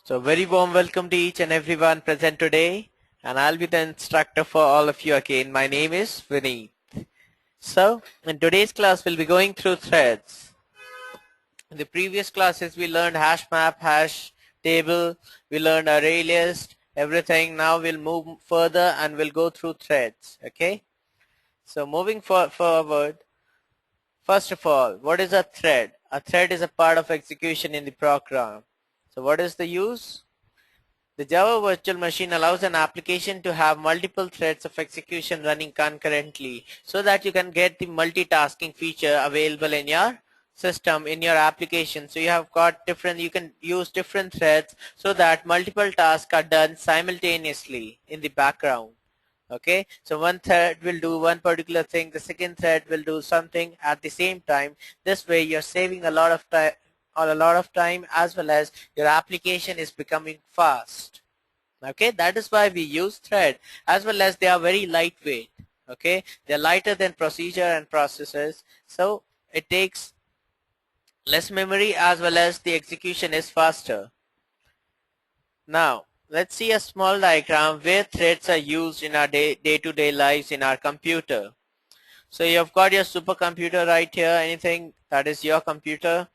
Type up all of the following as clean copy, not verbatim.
So very warm welcome to each and everyone present today, and I'll be the instructor for all of you again. My name is Vineet. So in today's class we'll be going through threads. In the previous classes we learned hash map, hash table, we learned array list, everything. Now we'll move further and we'll go through threads. Okay. So moving forward, first of all, what is a thread? A thread is a part of execution in the program. So what is the use? The Java virtual machine allows an application to have multiple threads of execution running concurrently so that you can get the multitasking feature available in your system, in your application. So you have got you can use different threads so that multiple tasks are done simultaneously in the background. Okay, so one thread will do one particular thing, the second thread will do something at the same time. This way you're saving a lot of time as well as your application is becoming fast. Okay, that is why we use thread, as well as they are very lightweight. Okay, they're lighter than procedure and processes, so it takes less memory as well as the execution is faster. Now let's see a small diagram where threads are used in our day-to-day lives in our computer. So you've got your supercomputer right here, anything that is your computer.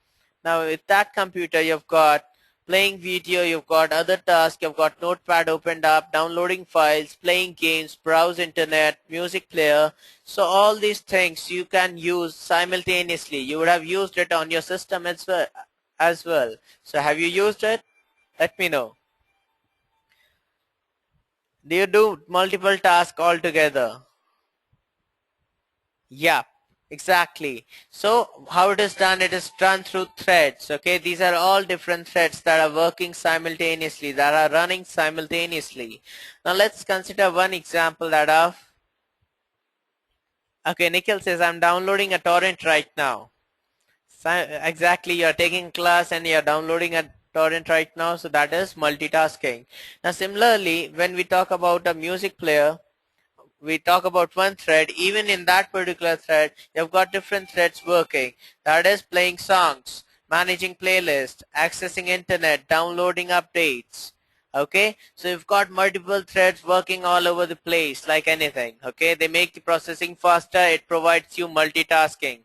Now with that computer you've got playing video, you've got other tasks, you've got notepad opened up, downloading files, playing games, browse internet, music player. So all these things you can use simultaneously. You would have used it on your system as well. So have you used it? Let me know. Do you do multiple tasks altogether? Yeah, exactly. So how it is done? It is done through threads. Okay, these are all different threads that are working simultaneously, that are running simultaneously. Now let's consider one example that of, okay, Nikhil says I'm downloading a torrent right now. Exactly, you're taking class and you're downloading a torrent right now, so that is multitasking. Now similarly, when we talk about a music player, we talk about one thread. Even in that particular thread you've got different threads working, that is playing songs, managing playlists, accessing internet, downloading updates. Okay, so you've got multiple threads working all over the place like anything. Okay, they make the processing faster, it provides you multitasking.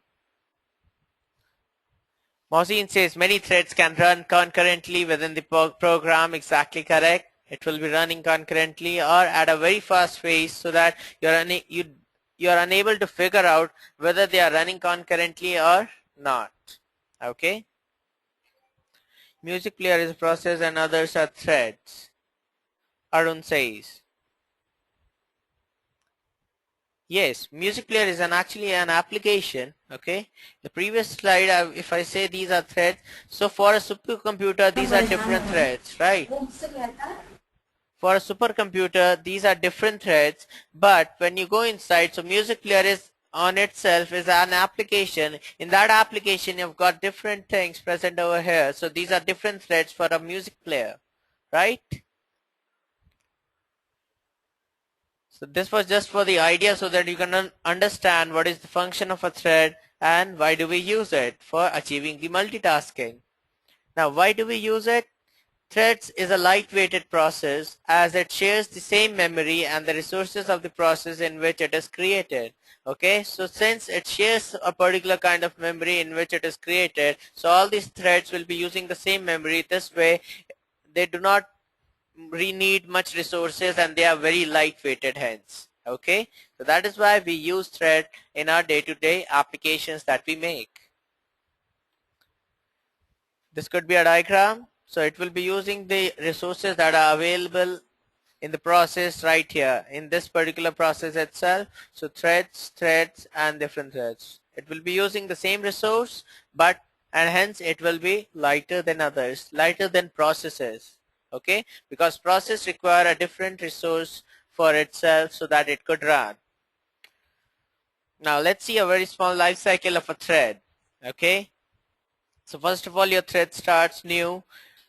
Mohsin says many threads can run concurrently within the program. Exactly correct. It will be running concurrently or at a very fast pace so that you're unable to figure out whether they are running concurrently or not. Okay. Music player is a process and others are threads. Arun says. Yes, music player is actually an application. Okay, the previous slide, if I say these are threads, so for a supercomputer these are different threads, right? For a supercomputer these are different threads, but when you go inside, so music player is on itself is an application. In that application you've got different things present over here, so these are different threads for a music player, right? So this was just for the idea so that you can understand what is the function of a thread and why do we use it for achieving the multitasking. Now why do we use it? Threads is a lightweighted process as it shares the same memory and the resources of the process in which it is created. Okay, so since it shares a particular kind of memory in which it is created, so all these threads will be using the same memory. This way they do not need much resources and they are very lightweighted hence. Okay, so that is why we use thread in our day-to-day applications that we make. This could be a diagram, so it will be using the resources that are available in the process right here in this particular process itself. So threads and different threads, it will be using the same resource, but and hence it will be lighter than others, lighter than processes. Okay, because process require a different resource for itself so that it could run. Now let's see a very small life cycle of a thread. Okay, so first of all your thread starts new,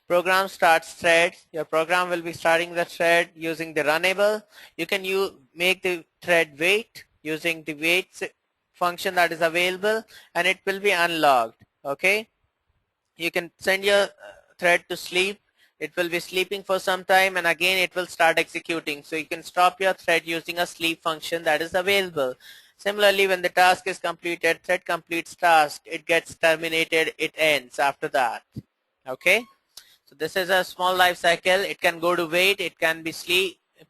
program starts thread. Your program will be starting the thread using the Runnable. You can make the thread wait using the wait function that is available, and it will be unlocked. Okay, you can send your thread to sleep it will be sleeping for some time, and again it will start executing. So you can stop your thread using a sleep function that is available. Similarly, when the task is completed, thread completes task, it gets terminated, it ends after that. Okay, so this is a small life cycle. It can go to wait, it can be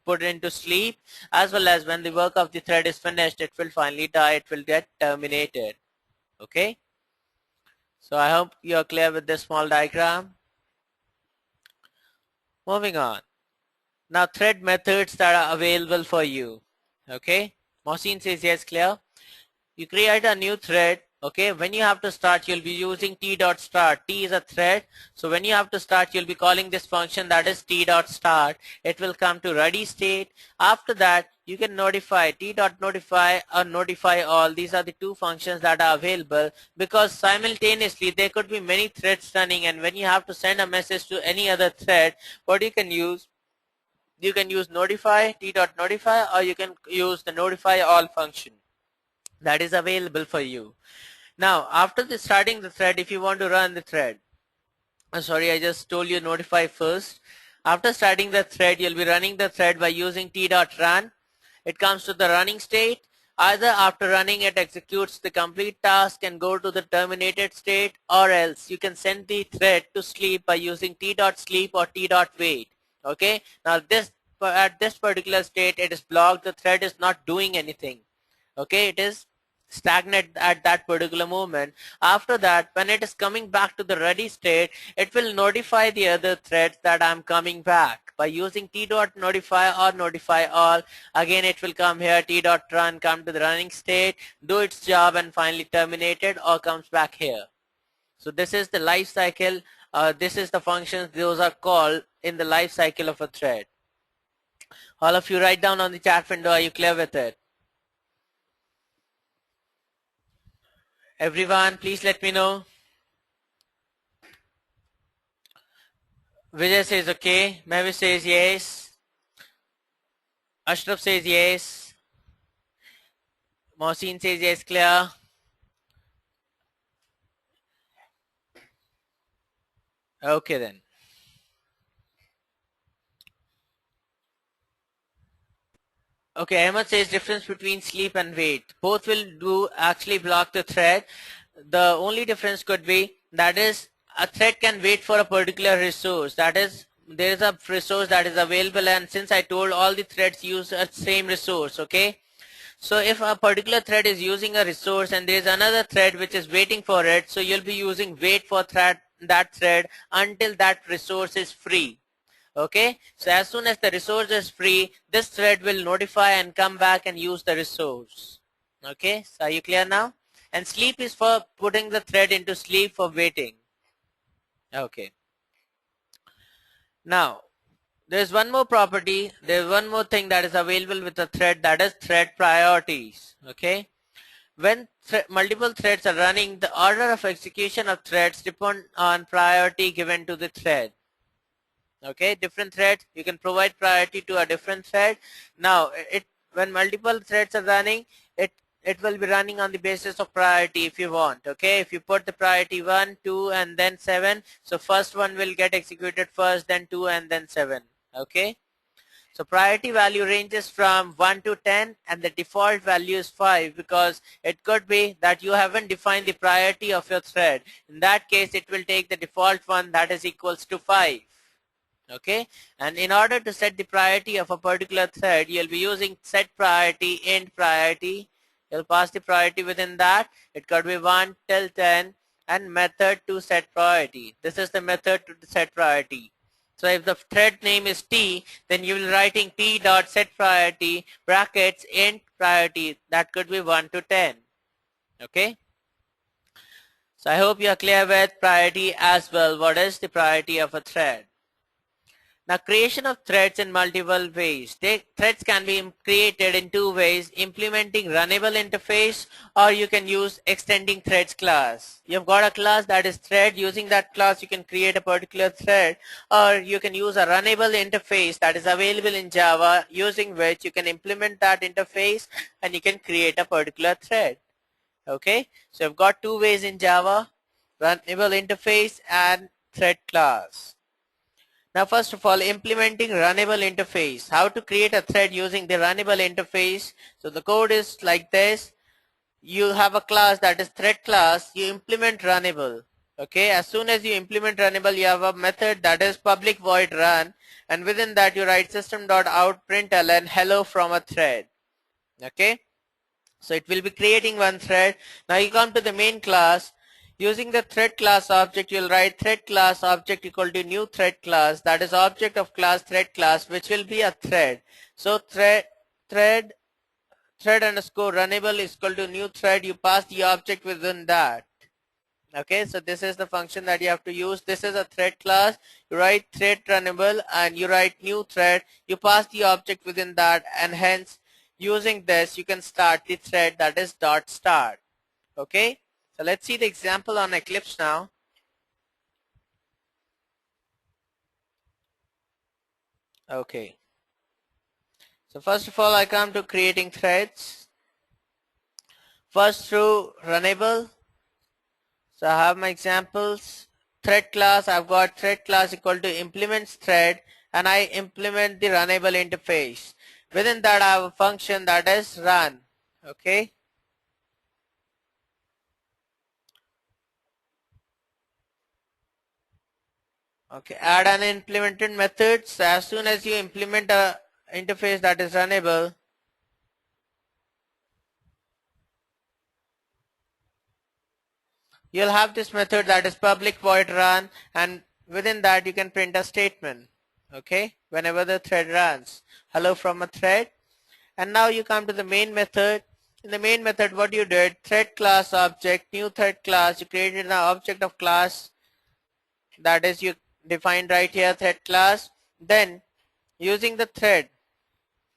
put into sleep, as well as when the work of the thread is finished, it will finally die, it will get terminated. Okay, so I hope you are clear with this small diagram. Moving on. Now thread methods that are available for you. Okay, Mohsin says yes, clear. You create a new thread. Okay, when you have to start, you'll be using t.start. T is a thread, so when you have to start, you'll be calling this function that is t.start. It will come to ready state. After that, you can notify t.notify or notify all. These are the two functions that are available, because simultaneously there could be many threads running, and when you have to send a message to any other thread, what you can use notify, t.notify, or you can use the notify all function that is available for you. Now, after starting the thread, if you want to run the thread, sorry, I just told you notify first. After starting the thread, you'll be running the thread by using t.run. It comes to the running state. Either after running, it executes the complete task and go to the terminated state, or else you can send the thread to sleep by using t.sleep or t.wait. Okay, now at this particular state, it is blocked. The thread is not doing anything. Okay, it is stagnant at that particular moment. After that, when it is coming back to the ready state, it will notify the other threads that I'm coming back by using t.notify or notify all. Again, it will come here, t.run, come to the running state, do its job, and finally terminate it, or comes back here. So this is the life cycle. This is the functions those are called in the life cycle of a thread. All of you write down on the chat window. Are you clear with it? Everyone, please let me know. Vijay says okay. Mavis says yes. Ashraf says yes. Mohsin says yes, clear. Okay then. Okay, Ahmed says difference between sleep and wait. Both will do actually block the thread. The only difference could be that is a thread can wait for a particular resource. That is, there is a resource that is available, and since I told all the threads use a same resource, okay? So if a particular thread is using a resource and there is another thread which is waiting for it, so you'll be using wait for that thread until that resource is free. Okay, so as soon as the resource is free, this thread will notify and come back and use the resource. Okay, so are you clear now? And sleep is for putting the thread into sleep for waiting. Okay. Now, there's one more property, there's one more thing that is available with a thread, that is thread priorities. Okay. When multiple threads are running, the order of execution of threads depend on priority given to the thread. Okay, different threads, you can provide priority to a different thread. Now, when multiple threads are running, it will be running on the basis of priority if you want. Okay, if you put the priority 1, 2, and then 7, so first one will get executed first, then 2, and then 7. Okay, so priority value ranges from 1 to 10, and the default value is 5, because it could be that you haven't defined the priority of your thread. In that case, it will take the default one, that is equals to 5. Okay, and in order to set the priority of a particular thread, you'll be using set priority int priority. You'll pass the priority within that. It could be 1 till 10, and method to set priority. This is the method to set priority. So if the thread name is t, then you will writing t dot set priority brackets int priority. That could be 1 to 10. Okay, so I hope you are clear with priority as well. What is the priority of a thread? Now, creation of threads in multiple ways. Threads can be created in two ways: implementing runnable interface, or you can use extending threads class. You've got a class that is thread. Using that class, you can create a particular thread, or you can use a runnable interface that is available in Java, using which you can implement that interface and you can create a particular thread. Okay, so you've got two ways in Java: runnable interface and thread class. Now first of all, implementing Runnable interface. How to create a thread using the Runnable interface. So the code is like this. You have a class that is thread class. You implement Runnable. Okay, as soon as you implement Runnable, you have a method that is public void run, and within that you write system.out println hello from a thread. Okay, so it will be creating one thread. Now you come to the main class. Using the thread class object, you'll write thread class object equal to new thread class, that is object of class thread class, which will be a thread. So thread underscore runnable is equal to new thread. You pass the object within that. Okay, so this is the function that you have to use. This is a thread class. You write thread runnable and you write new thread. You pass the object within that, and hence using this you can start the thread, that is dot start. Okay, so let's see the example on Eclipse now. Okay, so first of all I come to creating threads. First through Runnable. So I have my examples. Thread class, I've got thread class equal to implements thread, and I implement the Runnable interface. Within that I have a function that is run. Okay. Okay, add an implemented method. So as soon as you implement a interface that is runnable, you'll have this method that is public void run, and within that you can print a statement. Okay, whenever the thread runs, hello from a thread. And now you come to the main method. In the main method, what you did, thread class object, new thread class, you created an object of class, that is you defined right here thread class. Then using the thread,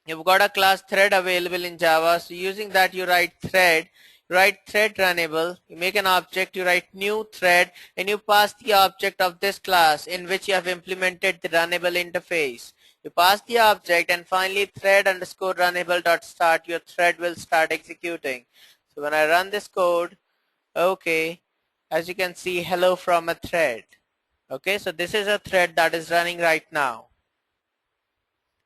you've got a class thread available in Java. So using that you write thread, runnable, you make an object, you write new thread, and you pass the object of this class in which you have implemented the runnable interface. You pass the object, and finally thread underscore runnable dot start, your thread will start executing. So when I run this code, okay, as you can see, hello from a thread. Okay, so this is a thread that is running right now.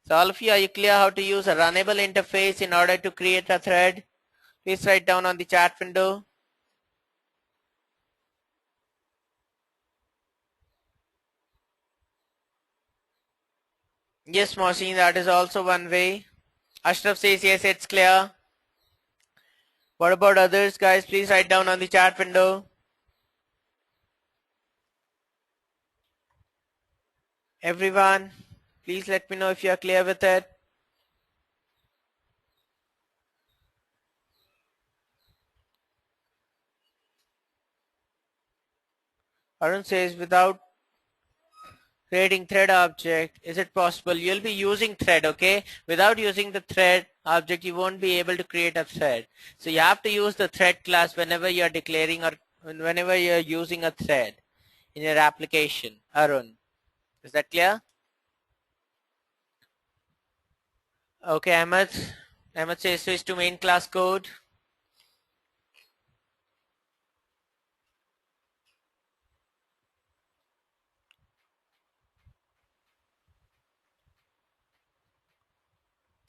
So all of you, are you clear how to use a runnable interface in order to create a thread? Please write down on the chat window. Yes, Mohsin, that is also one way. Ashraf says yes, it's clear. What about others, guys? Please write down on the chat window. Everyone, please let me know if you are clear with it. Arun says without creating thread object, is it possible? You'll be using thread, okay? Without using the thread object, you won't be able to create a thread. So you have to use the thread class whenever you're declaring or whenever you're using a thread in your application. Arun, is that clear? Okay, Ahmed says switch to main class code.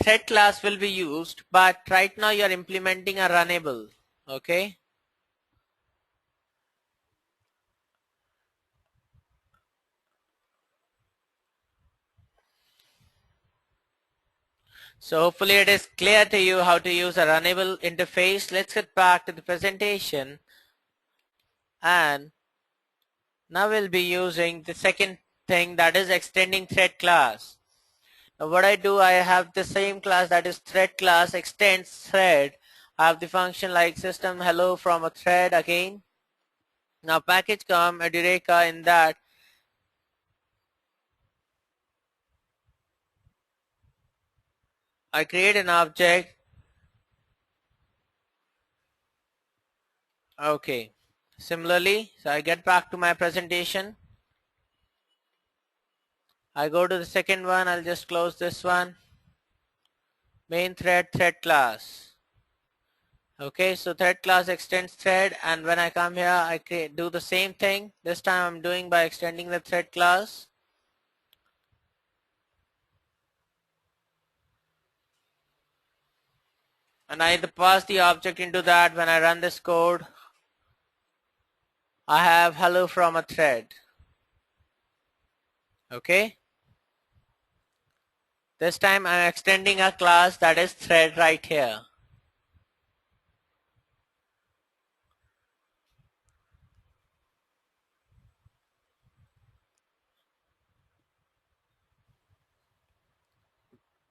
Thread class will be used, but right now you are implementing a runnable. Okay. So hopefully it is clear to you how to use a runnable interface. Let's get back to the presentation, and now we'll be using the second thing, that is extending thread class. Now what I do, I have the same class, that is thread class extends thread. I have the function like system hello from a thread again. Now package come Edureka, in that I create an object. Okay. Similarly, so I get back to my presentation. I go to the second one. I'll just close this one. Main thread class. Okay, so thread class extends thread, and when I come here, I do the same thing. This time I'm doing by extending the thread class. and I pass the object into that. When I run this code, I have hello from a thread. Okay. This time I'm extending a class that is thread right here.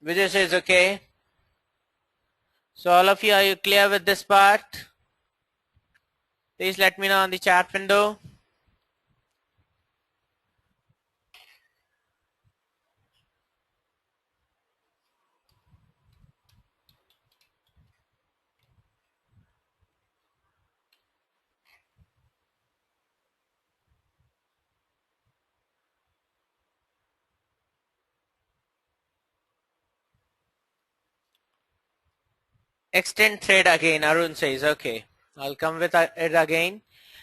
Vijay says okay. So all of you, are you clear with this part? Please let me know on the chat window. Extend thread again, Arun says okay. I'll come with it again.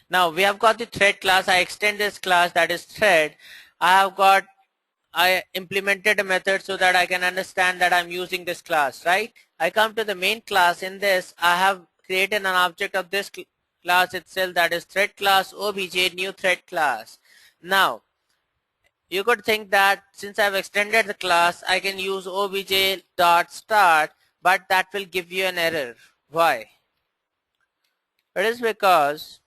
Now we have got the thread class. I extend this class that is thread. I implemented a method so that I can understand that I'm using this class, right? I come to the main class. In this, I have created an object of this class itself, that is thread class obj new thread class. Now, you could think that since I've extended the class, I can use obj dot start, but that will give you an error. Why? It is because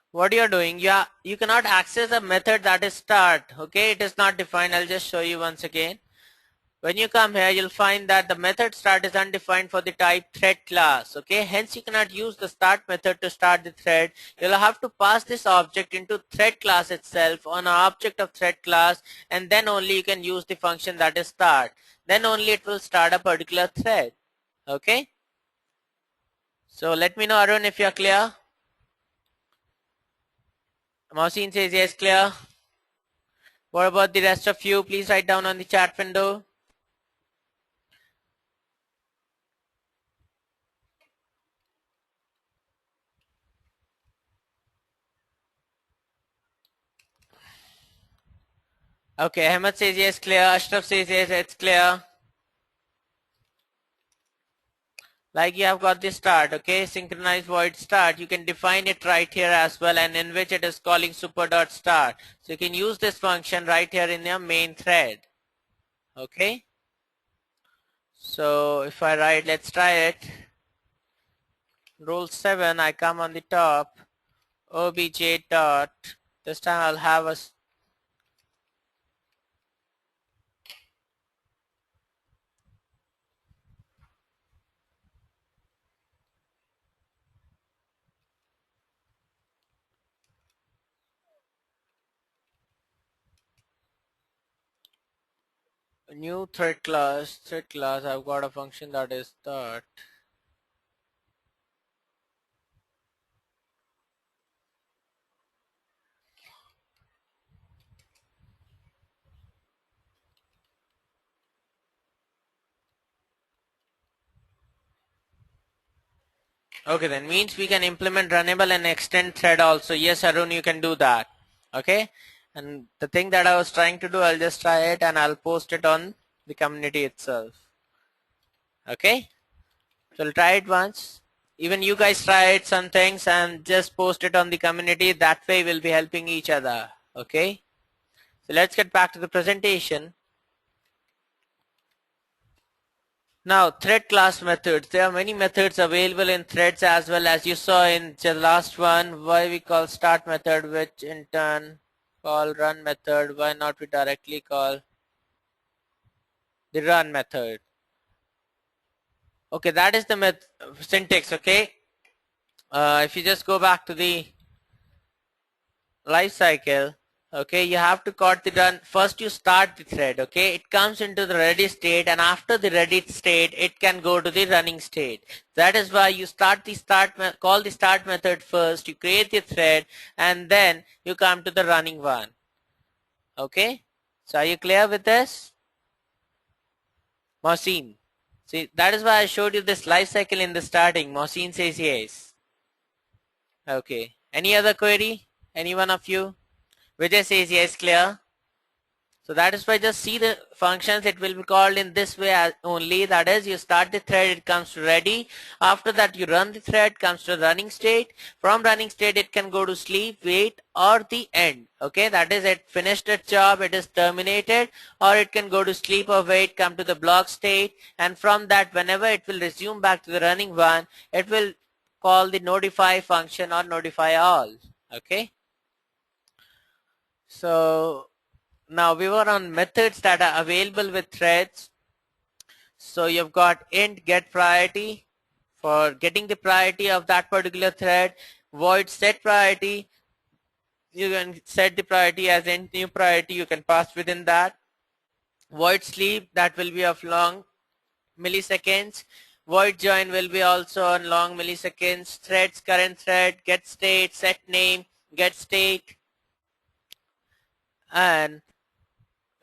what you're doing, you cannot access a method that is start. Okay, it is not defined. I'll just show you once again. When you come here, you'll find that the method start is undefined for the type thread class. Okay, hence you cannot use the start method to start the thread. You'll have to pass this object into thread class itself on an object of thread class, and then only you can use the function that is start. Then only it will start a particular thread. Okay, so let me know, Arun, if you're clear. Mohsin says yes, clear. What about the rest of you? Please write down on the chat window. Okay, Ahmed says yes, clear. Ashraf says yes, it's clear. Like you have got the start, okay, synchronize void start. You can define it right here as well, and in which it is calling super.start. So you can use this function right here in your main thread. Okay. So if I write, let's try it. Rule 7, I come on the top, obj dot. This time I'll have a new thread class. Thread class, I've got a function that is start. Okay, then means we can implement runnable and extend thread also. Yes, Arun, you can do that. Okay, and the thing that I was trying to do, I'll just try it and I'll post it on the community itself. Okay, so I'll try it once. Even you guys try it some things and just post it on the community. That way we'll be helping each other. Okay, so let's get back to the presentation. Now, thread class methods. There are many methods available in threads, as well as you saw in the last one. Why we call start method, which in turn call run method. Why not we directly call the run method? Okay, that is the syntax. Okay, if you just go back to the Lifecycle, okay, you have to call the run. First you start the thread, okay, it comes into the ready state, and after the ready state it can go to the running state. That is why you call the start method first, you create the thread, and then you come to the running one. Okay, so are you clear with this? Mohsin, see, that is why I showed you this life cycle in the starting. Mohsin says yes. Okay, any other query? Any one of you? Vijay says yes, clear. So that is why just see the functions, it will be called in this way only. That is, you start the thread, it comes to ready. After that you run the thread, comes to running state. From running state it can go to sleep, wait, or the end. Okay, that is, it finished its job, it is terminated, or it can go to sleep or wait, come to the block state, and from that whenever it will resume back to the running one, it will call the notify function or notify all. Okay, so now we were on methods that are available with threads. So you've got int get priority for getting the priority of that particular thread. Void set priority, you can set the priority as int new priority, you can pass within that. Void sleep, that will be of long milliseconds. Void join will be also on long milliseconds. Threads current thread, get state, set name, get state. And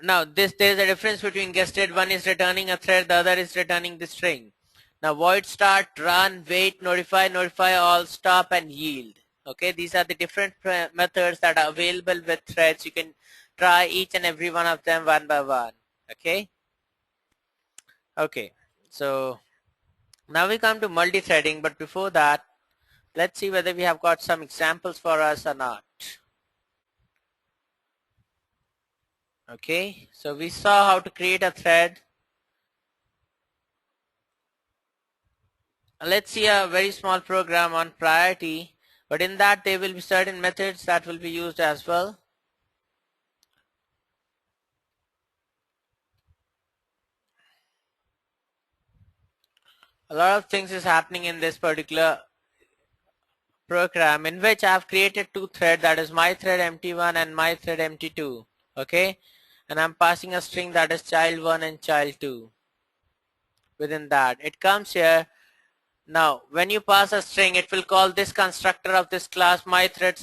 now there is a difference between gested. One is returning a thread, the other is returning the string. Now void start, run, wait, notify, notify all, stop, and yield. Okay, these are the different methods that are available with threads. You can try each and every one of them one by one. Okay. Okay, so now we come to multi-threading, but before that, let's see whether we have got some examples for us or not. Okay, so we saw how to create a thread. Let's see a very small program on priority, but in that there will be certain methods that will be used as well. A lot of things is happening in this particular program, in which I have created two threads, that is my thread empty1 and my thread empty2. Okay, and I'm passing a string that is child1 and child2. Within that it comes here. Now when you pass a string, it will call this constructor of this class my thread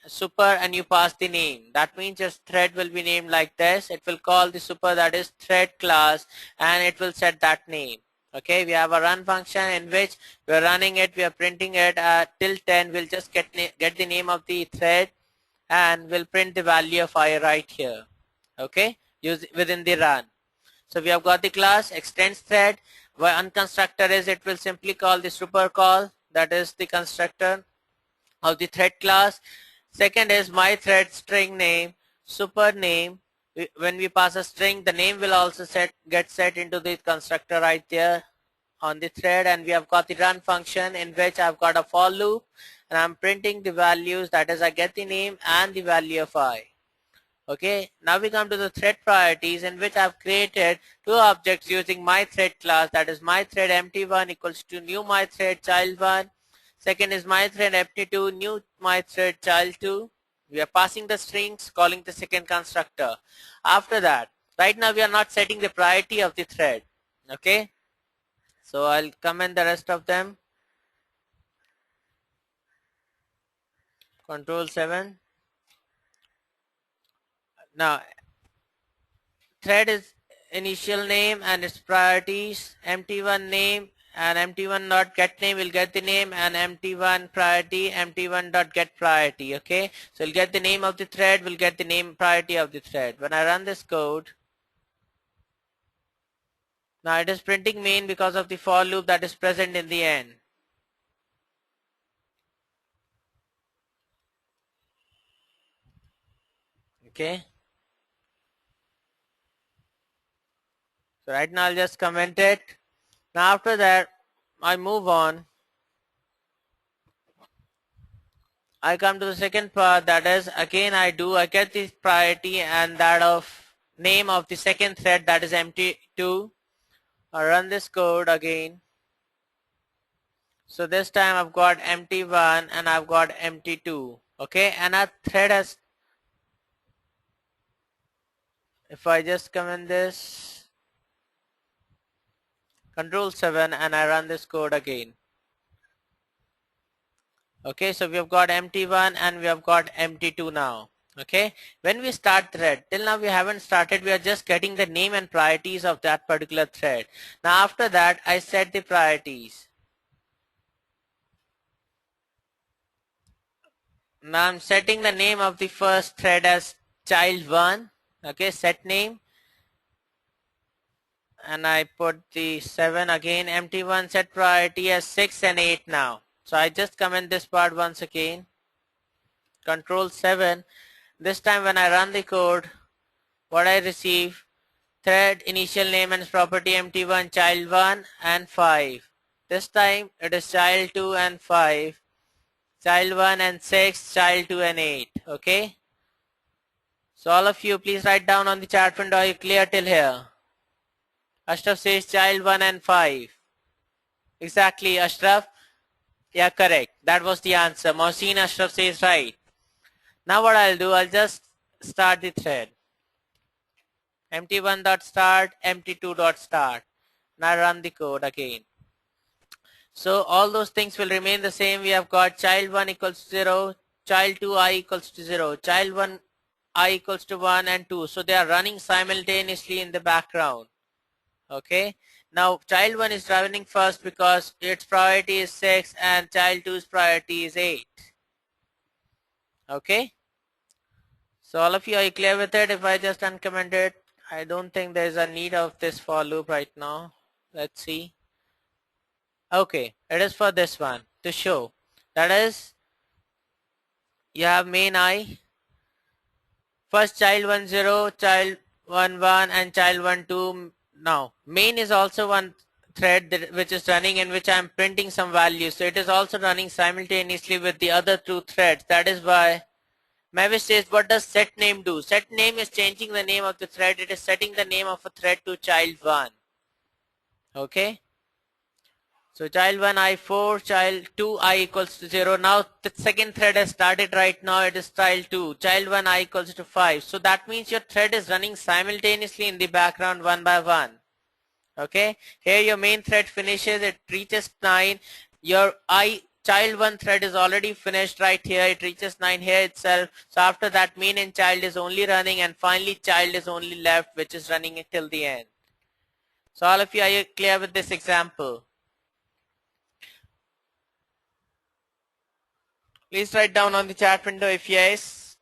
super, and you pass the name. That means your thread will be named like this. It will call the super, that is thread class, and it will set that name. Okay, we have a run function in which we are running it, we are printing it till 10. We'll just get the name of the thread and we'll print the value of I right here. Okay, use within the run. So we have got the class extends thread. One constructor is, it will simply call the super call, that is the constructor of the thread class. Second is my thread string name, super name. When we pass a string, the name will also get set into the constructor right there on the thread. And we have got the run function, in which I've got a for loop and I'm printing the values, that is I get the name and the value of I. Okay, now we come to the thread priorities, in which I've created two objects using my thread class, that is my thread empty1 equals to new my thread child1. Second is my thread empty2 new my thread child2. We are passing the strings, calling the second constructor. After that, right now we are not setting the priority of the thread. Okay, so I'll comment the rest of them. Control 7. Now thread is initial name and its priorities, empty1 name and empty1 dot get name will get the name, and empty1 priority, empty1 dot get priority. Okay, so we'll get the name of the thread, will get the name priority of the thread. When I run this code, now it is printing main because of the for loop that is present in the end. Okay, so right now I'll just comment it. Now after that I move on. I come to the second part, that is again I get the priority and that of name of the second thread, that is empty2. I run this code again. So this time I've got empty1 and I've got empty2. Okay, and our thread has, if I just comment this, control 7, and I run this code again. Okay, so we have got empty1 and we have got empty2 now. Okay, when we start thread, till now we haven't started, we are just getting the name and priorities of that particular thread. Now after that I set the priorities. Now I'm setting the name of the first thread as child1. Okay, set name, and I put the 7 again, empty one, set priority as 6 and 8 now. So I just comment this part once again, control 7. This time when I run the code, what I receive, thread initial name and property empty one, child 1 and 5. This time it is child 2 and 5, child 1 and 6, child 2 and 8. Okay. So all of you please write down on the chat window, are you clear till here? Ashraf says child 1 and 5. Exactly, Ashraf. Yeah, correct. That was the answer. Mohsin Ashraf says right. Now what I'll do, I'll just start the thread. Empty 1 dot start, empty 2 dot start. Now run the code again. So all those things will remain the same. We have got child 1 equals to 0, child 2 I equals to 0, child 1 I equals to 1 and 2. So they are running simultaneously in the background. Okay. Now child 1 is running first because its priority is 6 and child 2's priority is 8. Okay. So all of you, are you clear with it? If I just uncomment it, I don't think there is a need of this for loop right now. Let's see. Okay, it is for this one to show. That is, you have main I, first child 1 0, child 1 1 and child 1 2. Now main is also one thread which is running, in which I am printing some values. So it is also running simultaneously with the other two threads. That is why Mavis says, what does set name do? Set name is changing the name of the thread. It is setting the name of a thread to child 1. Okay. So child 1 I4, child 2 I equals to 0. Now the second thread has started right now. It is child 2. Child 1 I equals to 5. So that means your thread is running simultaneously in the background one by one. Okay. Here your main thread finishes. It reaches 9. Your child 1 thread is already finished right here. It reaches 9 here itself. So after that, main and child is only running, and finally child is only left, which is running till the end. So all of you, are you clear with this example? Please write down on the chat window if yes.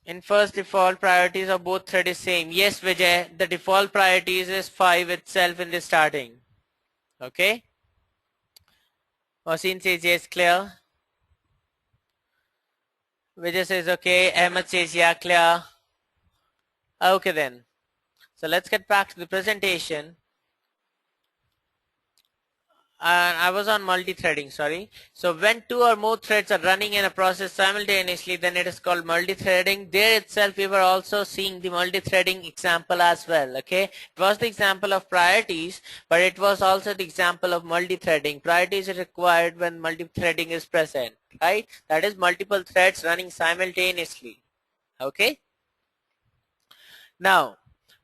In first default, priorities of both thread is same. Yes, Vijay, the default priorities is 5 itself in the starting. Okay. Mohsin says yes, clear. Vijay says okay. Ahmed says yeah, clear. Okay then. So let's get back to the presentation. I was on multi-threading, sorry. So when two or more threads are running in a process simultaneously, then it is called multi-threading. There itself we were also seeing the multi-threading example as well. Okay, it was the example of priorities, but it was also the example of multi-threading. Priorities are required when multi-threading is present, right? That is multiple threads running simultaneously. Okay. Now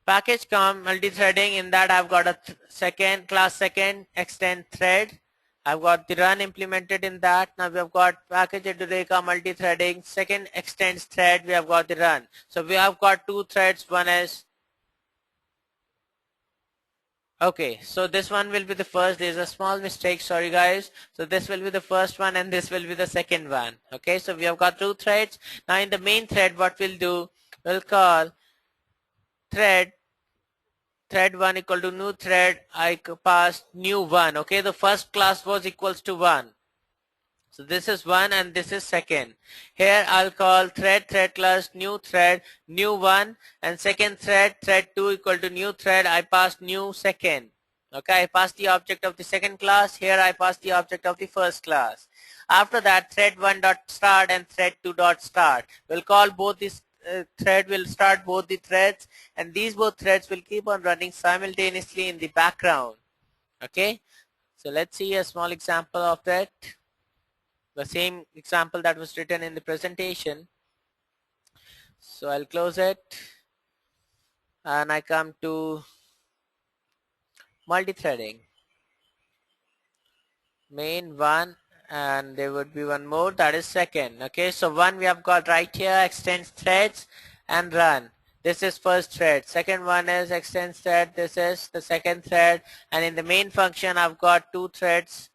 package com multi-threading, in that I've got a second class second extend thread. I've got the run implemented in that. Now we have got package Edureka multi-threading, second extends thread, we have got the run. So we have got two threads. One is, okay, so this one will be the first. There's a small mistake, sorry guys. So this will be the first one and this will be the second one. Okay, so we have got two threads. Now in the main thread, what we'll do, we'll call thread 1 equal to new thread. I passed new 1. Okay, the first class was equals to 1. So this is 1 and this is second. Here I'll call thread class new 1, and second thread 2 equal to new thread. I passed new second. Okay, I passed the object of the second class. Here I passed the object of the first class. After that, thread 1 dot start and thread 2 dot start. We'll call both these thread will start both the threads, and these both threads will keep on running simultaneously in the background. Okay, so let's see a small example of that, the same example that was written in the presentation. So I'll close it and I come to multi-threading, main 1, and there would be one more, that is second. Okay, so 1 we have got right here, extends threads and run. This is first thread. Second one is extends thread. This is the second thread, and in the main function I've got two threads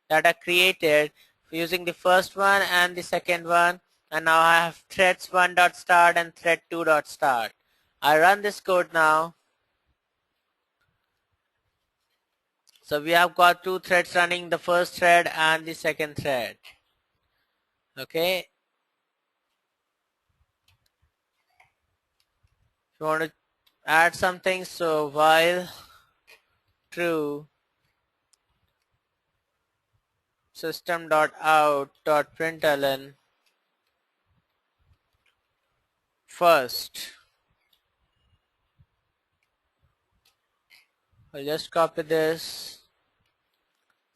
that are created. using the first one and the second one, and now I have threads 1.start and thread 2.start. I run this code now. So we have got two threads running, the first thread and the second thread. Okay. If you want to add something, so while true system.out.println first. I'll just copy this.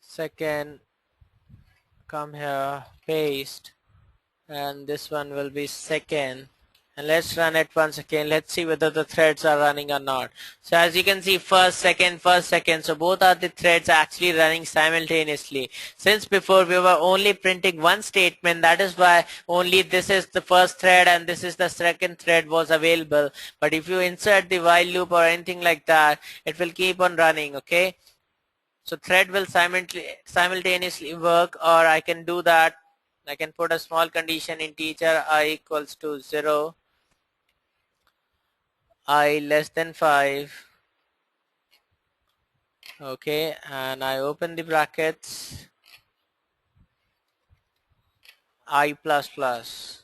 Second, come here, paste, and this one will be second. And let's run it once again. Let's see whether the threads are running or not. So as you can see, first, second. So both are the threads actually running simultaneously. Since before we were only printing one statement, that is why only this is the first thread and this is the second thread was available. But if you insert the while loop or anything like that, it will keep on running, okay? So thread will simultaneously work, or I can do that. I can put a small condition in teacher I equals to 0, I less than 5. Okay, and I open the brackets, I plus plus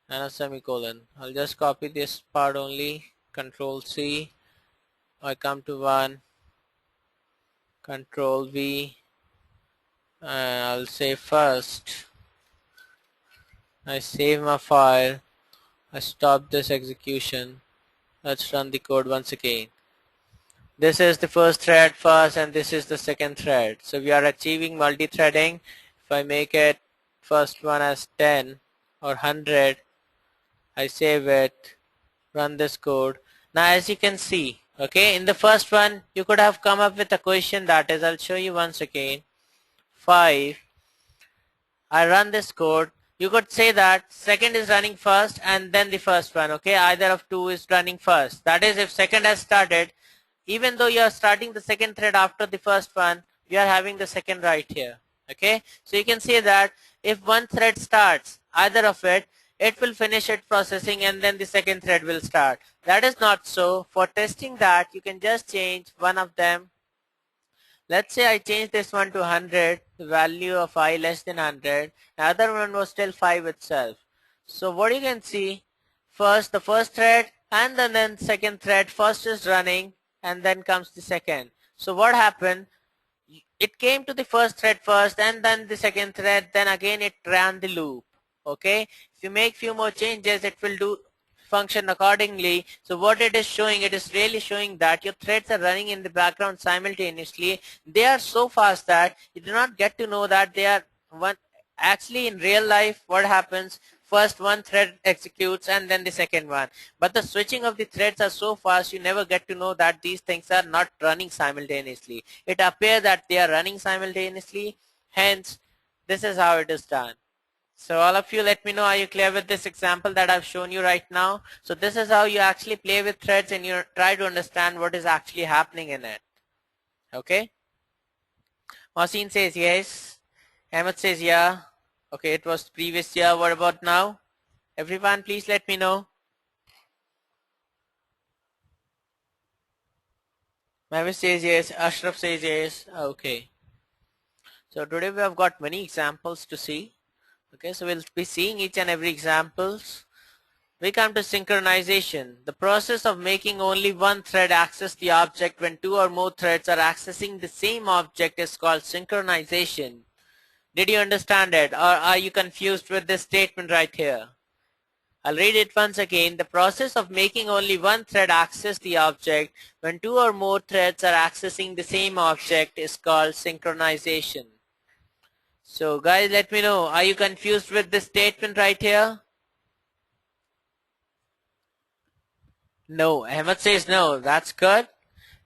and a semicolon. I'll just copy this part only, Control C. I come to 1, Control V, and I'll say first. I save my file. I stop this execution. Let's run the code once again. This is the first thread first and this is the second thread. So we are achieving multi-threading. If I make it first one as 10 or 100, I save it, run this code. Now as you can see, okay, in the first one you could have come up with a question, that is, I'll show you once again, 5. I run this code. You could say that second is running first and then the first one, okay, either of two is running first. That is, if second has started, even though you are starting the second thread after the first one, we are having the second right here, okay. So you can say that if one thread starts, either of it, it will finish its processing and then the second thread will start. That is not so. For testing that, you can just change one of them. Let's say I change this one to 100, the value of I less than 100. The other one was still 5 itself. So what you can see, first the first thread and then second thread, first is running and then comes the second. So what happened? It came to the first thread first and then the second thread, then again it ran the loop. Okay, if you make few more changes, it will do function accordingly. So what it is showing, it is really showing that your threads are running in the background simultaneously. They are so fast that you do not get to know that they are one. Actually in real life what happens, first one thread executes and then the second one, but the switching of the threads are so fast you never get to know that these things are not running simultaneously. It appears that they are running simultaneously, hence this is how it is done. So all of you, let me know, are you clear with this example that I've shown you right now? So this is how you actually play with threads and you try to understand what is actually happening in it. Okay, Masin says yes, Ahmed says yeah. Okay, it was previous year. What about now? Everyone, please let me know. Mavis says yes. Ashraf says yes. Okay. So today we have got many examples to see. Okay, so we'll be seeing each and every examples. We come to synchronization. The process of making only one thread access the object when two or more threads are accessing the same object is called synchronization. Did you understand it, or are you confused with this statement right here? I'll read it once again. The process of making only one thread access the object when two or more threads are accessing the same object is called synchronization. So guys, let me know, are you confused with this statement right here? No. Ahmed says no. That's good.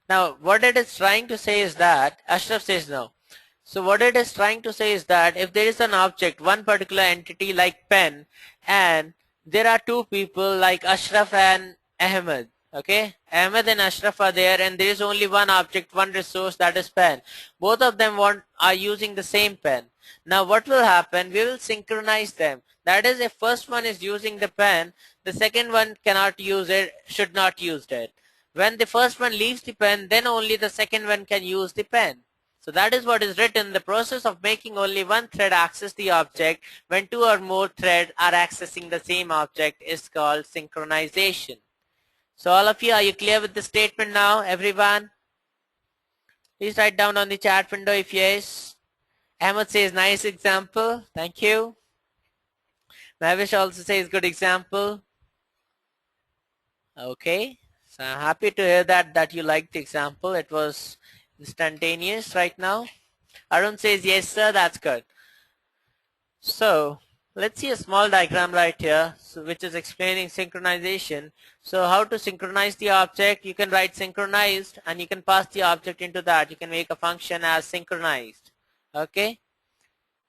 Now what it is trying to say is that, Ashraf says no. So what it is trying to say is that if there is an object, one particular entity like pen, and there are two people like Ashraf and Ahmed, okay, Ahmed and Ashraf are there and there is only one object, one resource, that is pen. Both of them are using the same pen. Now what will happen? We will synchronize them. That is, if first one is using the pen, the second one cannot use it, should not use it. When the first one leaves the pen, then only the second one can use the pen. So that is what is written. The process of making only one thread access the object when two or more threads are accessing the same object is called synchronization. So all of you, are you clear with the statement now, everyone? Please write down on the chat window if yes. Ahmed says nice example. Thank you. Mavish also says good example. Okay. So I'm happy to hear that you liked the example. It was instantaneous right now. Arun says yes sir, that's good. So let's see a small diagram right here, which is explaining synchronization. So how to synchronize the object? You can write synchronized and you can pass the object into that. You can make a function as synchronized. Okay.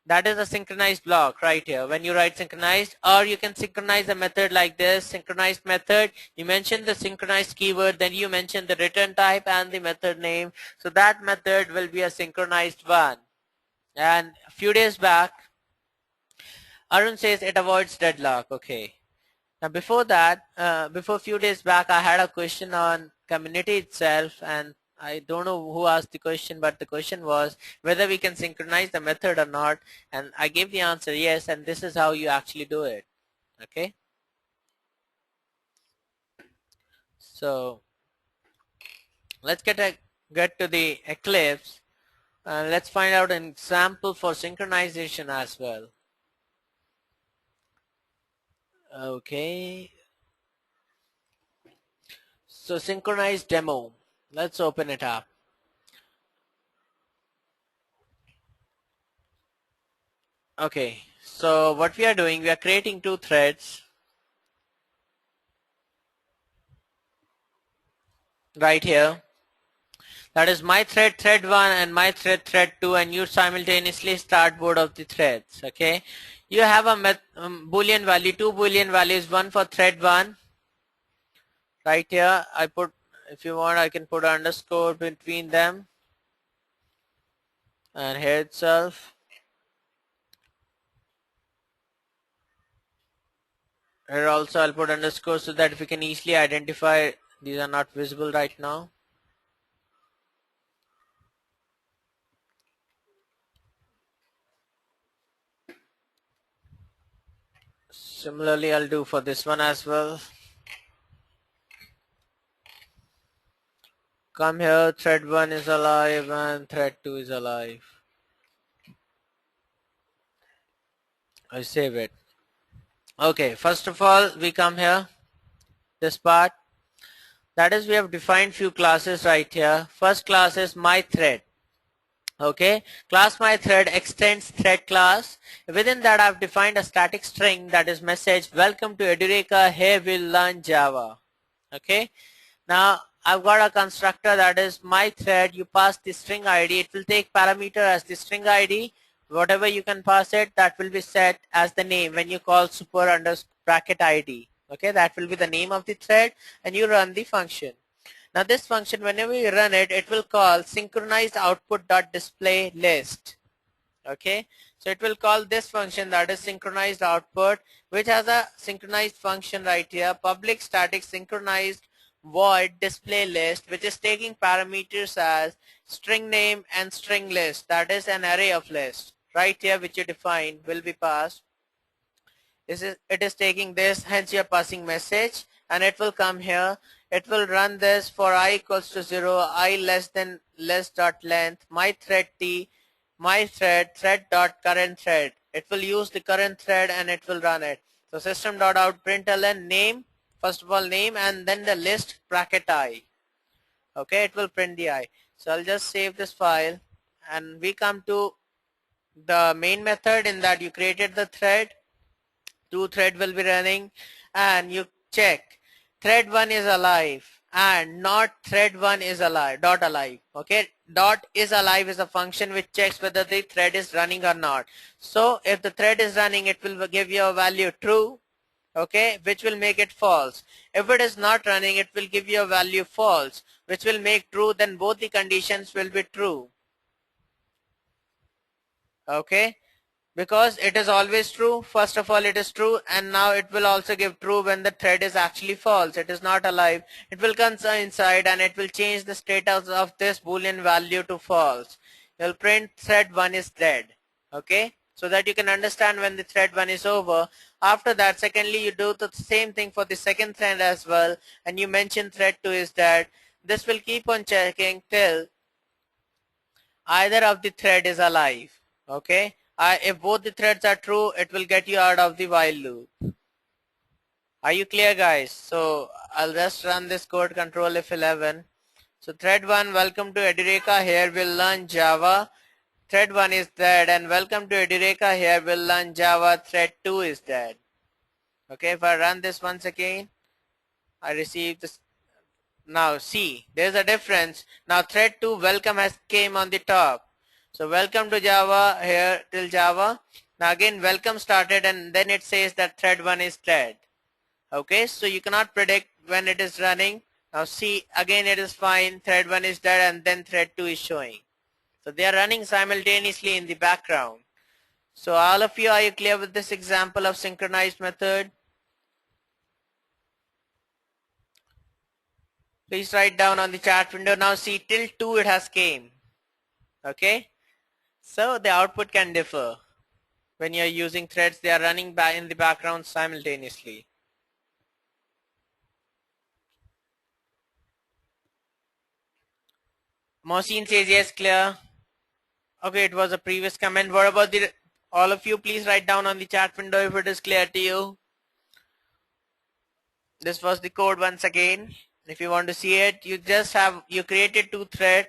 That is a synchronized block right here when you write synchronized, or you can synchronize a method like this. Synchronized method, you mention the synchronized keyword, then you mention the return type and the method name. So that method will be a synchronized one. And a few days back, Arun says it avoids deadlock. Okay. Now before that, before a few days back, I had a question on community itself, and I don't know who asked the question, but the question was whether we can synchronize the method or not, and I gave the answer yes, and this is how you actually do it. Okay. So let's get to the Eclipse, and let's find out an example for synchronization as well. Okay. So synchronize demo. Let's open it up. Okay, so what we are doing, we are creating two threads right here. That is my thread, thread 1, and my thread, thread 2, and you simultaneously start both of the threads. Okay, you have a boolean value, two boolean values, one for thread 1 right here. I put, if you want, I can put an underscore between them, and here itself. Here also I'll put underscore so that we can easily identify. These are not visible right now. Similarly, I'll do for this one as well. Come here, thread 1 is alive and thread 2 is alive. I save it. Okay, first of all, we come here, this part. That is, we have defined few classes right here. First class is my thread. Okay, class my thread extends thread class. Within that, I've defined a static string that is message, welcome to Edureka, here we'll learn Java. Okay, now I've got a constructor that is my thread. You pass the string ID. It will take parameter as the string ID. Whatever you can pass it, that will be set as the name when you call super underscore bracket ID. Okay, that will be the name of the thread, and you run the function. Now this function, whenever you run it, it will call synchronized output dot display list. Okay, so it will call this function, that is synchronized output, which has a synchronized function right here, public static synchronized void display list, which is taking parameters as string name and string list, that is an array of lists right here, which you define will be passed. It is taking this, hence you're passing message, and it will come here. It will run this for I equals to 0, I less than less dot length, my thread t, my thread, thread dot current thread. It will use the current thread and it will run it. So system dot out println name, first of all name, and then the list bracket I. Okay, it will print the I. So I'll just save this file, and we come to the main method. In that, you created the thread, two thread will be running, and you check thread 1 is alive and not thread 1 is alive, dot alive. Okay, dot is alive is a function which checks whether the thread is running or not. So if the thread is running, it will give you a value true, okay, which will make it false. If it is not running, it will give you a value false, which will make true. Then both the conditions will be true. Okay, because it is always true. First of all, it is true, and now it will also give true when the thread is actually false. It is not alive. It will come inside and it will change the status of this boolean value to false. You'll print thread 1 is dead. Okay, so that you can understand when the thread 1 is over. After that, secondly, you do the same thing for the second thread as well, and you mention thread 2 is dead. This will keep on checking till either of the thread is alive. Okay, if both the threads are true, it will get you out of the while loop. Are you clear, guys? So I'll just run this code, control F11. So thread 1, welcome to Edureka. Here we'll learn Java. Thread 1 is dead, and welcome to Edureka. Here we'll learn Java. Thread 2 is dead. Okay, if I run this once again, I receive this. Now see, there's a difference. Now thread 2 welcome has came on the top. So welcome to Java here till Java. Now again welcome started, and then it says that thread 1 is dead. Okay, so you cannot predict when it is running. Now see, again it is fine, thread 1 is dead, and then thread 2 is showing. So they are running simultaneously in the background. So all of you, are you clear with this example of synchronized method? Please write down on the chat window. Now see, till 2 it has came. Okay, so the output can differ. When you're using threads, they are running in the background simultaneously. Mohsin says yes, clear. Okay, it was a previous comment. What about the all of you? Please write down on the chat window if it is clear to you. This was the code once again. If you want to see it, you created 2 threads.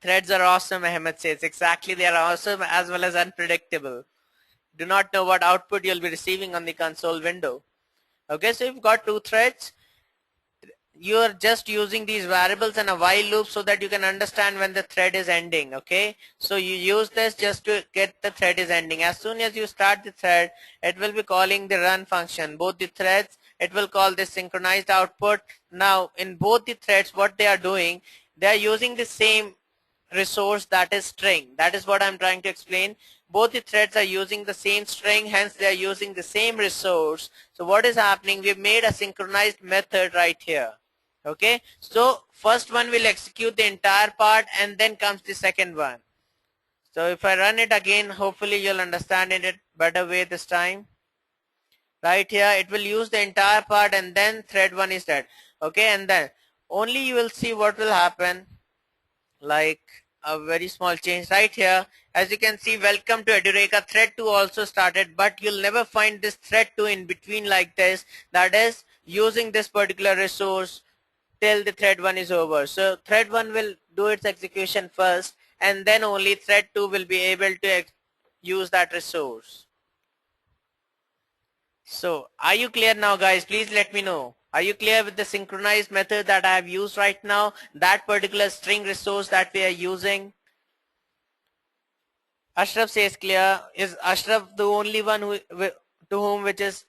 Threads are awesome, Ahmed says. Exactly, they are awesome as well as unpredictable. Do not know what output you'll be receiving on the console window. Okay, so you've got 2 threads. You are just using these variables and a while loop so that you can understand when the thread is ending. Okay, so you use this just to get the thread is ending. As soon as you start the thread, it will be calling the run function. Both the threads, it will call this synchronized output. Now in both the threads, what they are doing, they are using the same resource, that is string. That is what I'm trying to explain. Both the threads are using the same string, hence they are using the same resource. So what is happening, we've made a synchronized method right here. Okay, so first one will execute the entire part and then comes the second one. So if I run it again, hopefully you'll understand it in a better way this time. Right here, it will use the entire part and then thread 1 is dead. Okay, and then only you will see what will happen, like a very small change right here. As you can see, welcome to Edureka, thread 2 also started, but you'll never find this thread 2 in between like this, that is using this particular resource till the thread 1 is over. So thread 1 will do its execution first, and then only thread 2 will be able to use that resource. So are you clear now, guys? Please let me know. Are you clear with the synchronized method that I have used right now, that particular string resource that we are using? Ashraf says clear. Is Ashraf the only one to whom it is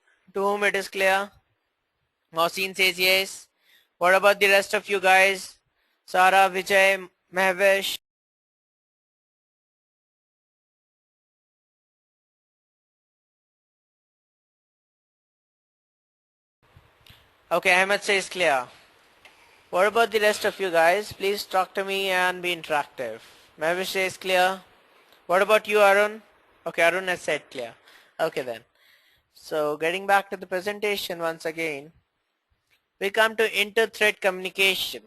clear? Mohsin says yes. What about the rest of you guys? Sarah, Vijay, Mehvesh. Okay, Ahmed says clear. What about the rest of you guys? Please talk to me and be interactive. Mehvesh says clear. What about you, Arun? Okay, Arun has said clear. Okay then. So getting back to the presentation once again, we come to inter-thread communication.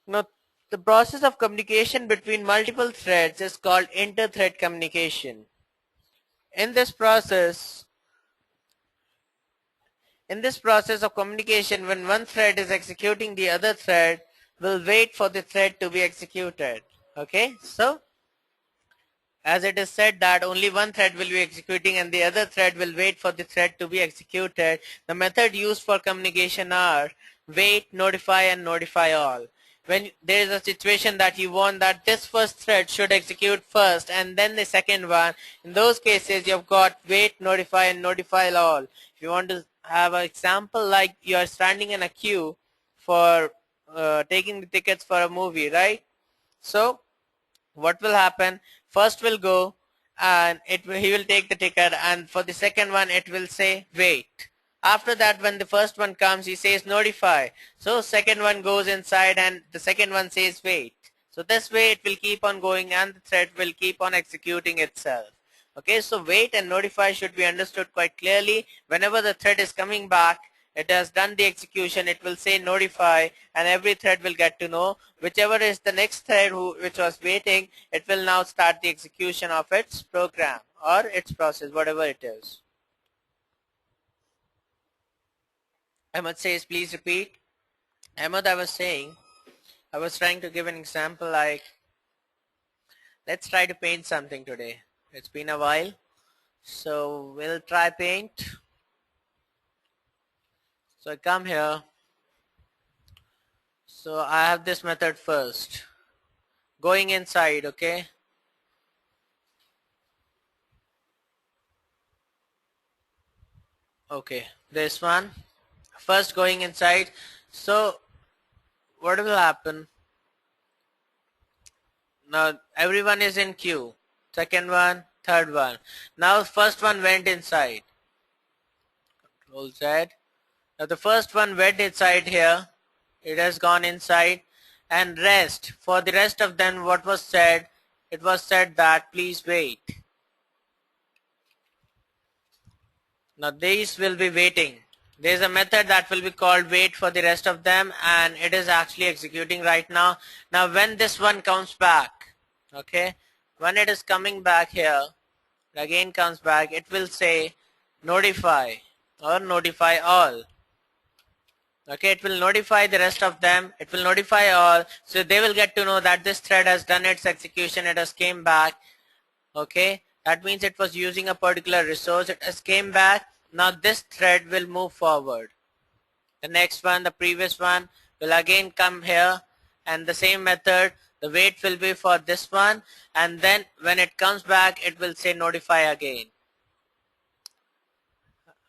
Now, the process of communication between multiple threads is called inter-thread communication. In this process of communication, when one thread is executing, the other thread will wait for the thread to be executed. Okay, so as it is said that only one thread will be executing and the other thread will wait for the thread to be executed, the method used for communication are wait, notify, and notify all. When there is a situation that you want that this first thread should execute first and then the second one, in those cases you've got wait, notify, and notify all. If you want to have an example, like you are standing in a queue for taking the tickets for a movie, right? So what will happen, first will go and he will take the ticket, and for the second one it will say wait. After that, when the first one comes, he says notify. So second one goes inside and the second one says wait. So this way it will keep on going and the thread will keep on executing itself. Okay, so wait and notify should be understood quite clearly. Whenever the thread is coming back, it has done the execution, it will say notify, and every thread will get to know whichever is the next thread which was waiting, it will now start the execution of its program or its process, whatever it is. Ahmed says, please repeat. Ahmed, I was trying to give an example like, let's try to paint something today. It's been a while, so we'll try paint. So I come here. So I have this method first. Going inside, okay? Okay, this one. First going inside. So what will happen? Now everyone is in queue. Second one, third one. Now first one went inside. Control Z. Now the first one went inside here. It has gone inside, and rest, for the rest of them, what was said? It was said that please wait. Now these will be waiting. There is a method that will be called wait for the rest of them, and it is actually executing right now. Now when this one comes back, okay, when it is coming back here, it again comes back, it will say notify or notify all. Okay, it will notify the rest of them, it will notify all, so they will get to know that this thread has done its execution, it has came back. Okay, that means it was using a particular resource, it has came back. Now this thread will move forward. The next one, the previous one, will again come here, and the same method, the wait will be for this one, and then when it comes back, it will say notify again.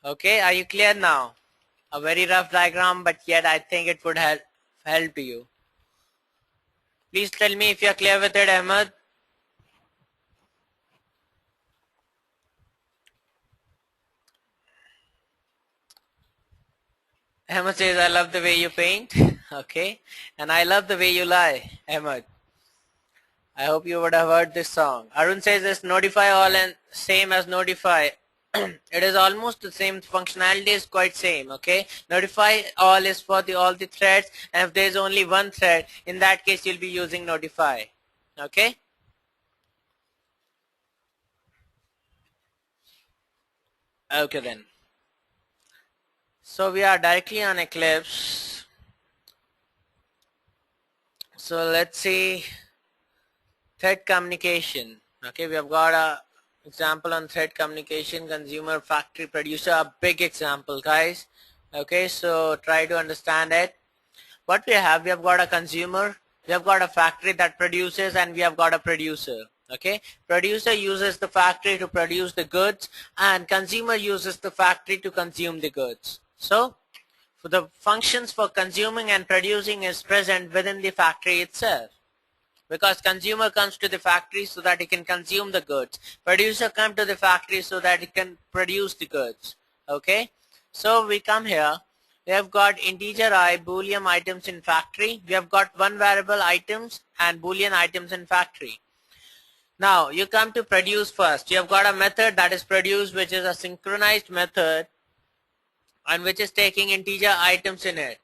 Okay, are you clear now? A very rough diagram, but yet I think it would help you. Please tell me if you are clear with it, Ahmed. Ahmed says, I love the way you paint. Okay, and I love the way you lie, Ahmed. I hope you would have heard this song. Arun says this notify all and same as notify. It is almost the same, functionality is quite same. Okay, notify all is for all the threads, and if there is only one thread, in that case you'll be using notify. Okay, okay then. So we are directly on Eclipse. So let's see thread communication. Okay, we have got a example on thread communication, consumer, factory, producer, a big example, guys. Okay, so try to understand it. What we have got a consumer, we have got a factory that produces, and we have got a producer. Okay, producer uses the factory to produce the goods, and consumer uses the factory to consume the goods. So for the functions for consuming and producing is present within the factory itself, because consumer comes to the factory so that he can consume the goods, producer comes to the factory so that he can produce the goods. Okay, so we come here, we have got integer I, boolean items in factory, we have got one variable items and boolean items in factory. Now you come to produce first. You have got a method that is produce, which is a synchronized method and which is taking integer items in it.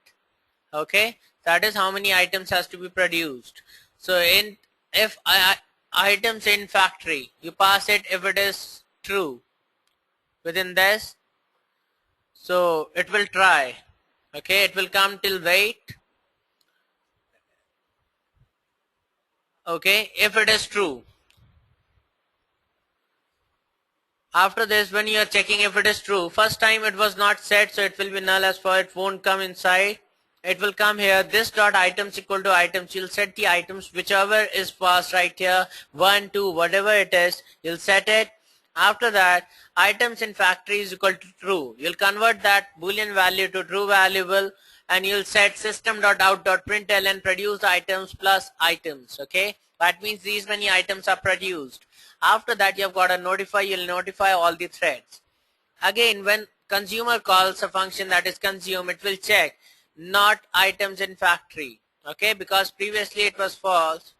Okay, that is how many items has to be produced. So if items in factory, you pass it if it is true within this, so it will try. Okay, it will come till wait. Okay, if it is true. After this, when you are checking if it is true, first time it was not set, so it will be null, as for it won't come inside. It will come here, this dot items equal to items. You'll set the items whichever is passed right here, 1, 2, whatever it is, you'll set it. After that, items in factory is equal to true. You'll convert that boolean value to true variable, and you'll set system.out.println produce items plus items. Okay, That means these many items are produced. After that, you have got a notify, you'll notify all the threads. Again, when consumer calls a function that is consume, it will check not items in factory. Okay, because previously it was false.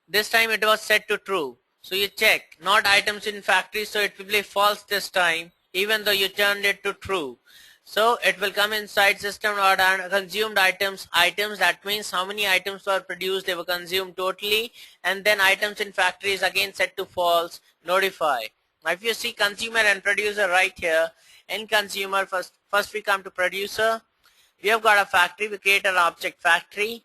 This time it was set to true. So you check not items in factory, so it will be false this time, even though you turned it to true. So it will come inside system or consumed items. Items, that means how many items were produced, they were consumed totally. And then items in factory is again set to false, notify. Now if you see consumer and producer right here, in consumer, first we come to producer. We have got a factory, we create an object factory.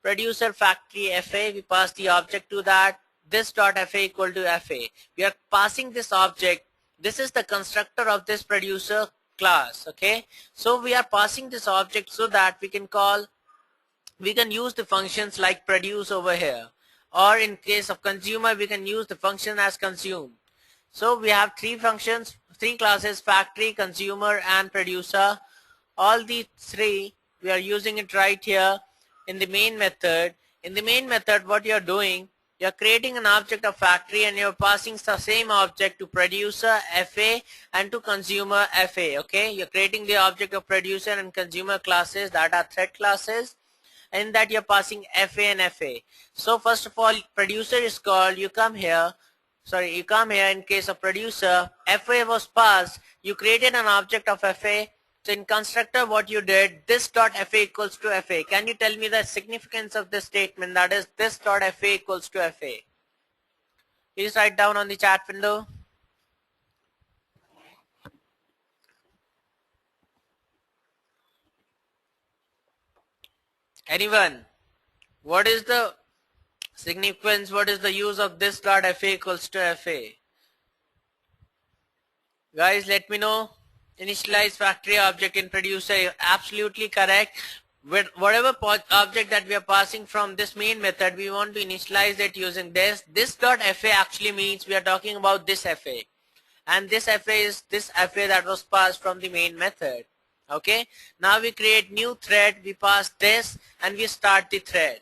Producer factory FA, we pass the object to that. This dot FA equal to FA. We are passing this object. This is the constructor of this producer class. Okay, so we are passing this object so that we can use the functions like produce over here, or in case of consumer we can use the function as consume. So we have three functions, three classes: factory, consumer, and producer. All the three we are using it right here in the main method. In the main method, what you are doing, you are creating an object of factory and you are passing the same object to producer FA and to consumer FA. Okay, you are creating the object of producer and consumer classes that are thread classes, and that you are passing FA and FA. So first of all, producer is called, you come here in case of producer, FA was passed, you created an object of FA. So in constructor what you did, this dot FA equals to FA. Can you tell me the significance of this statement, that is this dot FA equals to FA? Please write down on the chat window. Anyone? What is the significance, what is the use of this dot FA equals to FA? Guys, let me know. Initialize factory object in producer, absolutely correct. With whatever object that we are passing from this main method, we want to initialize it using this. This dot FA actually means we are talking about this FA, and this FA is this FA that was passed from the main method. Okay, now we create new thread, we pass this and we start the thread.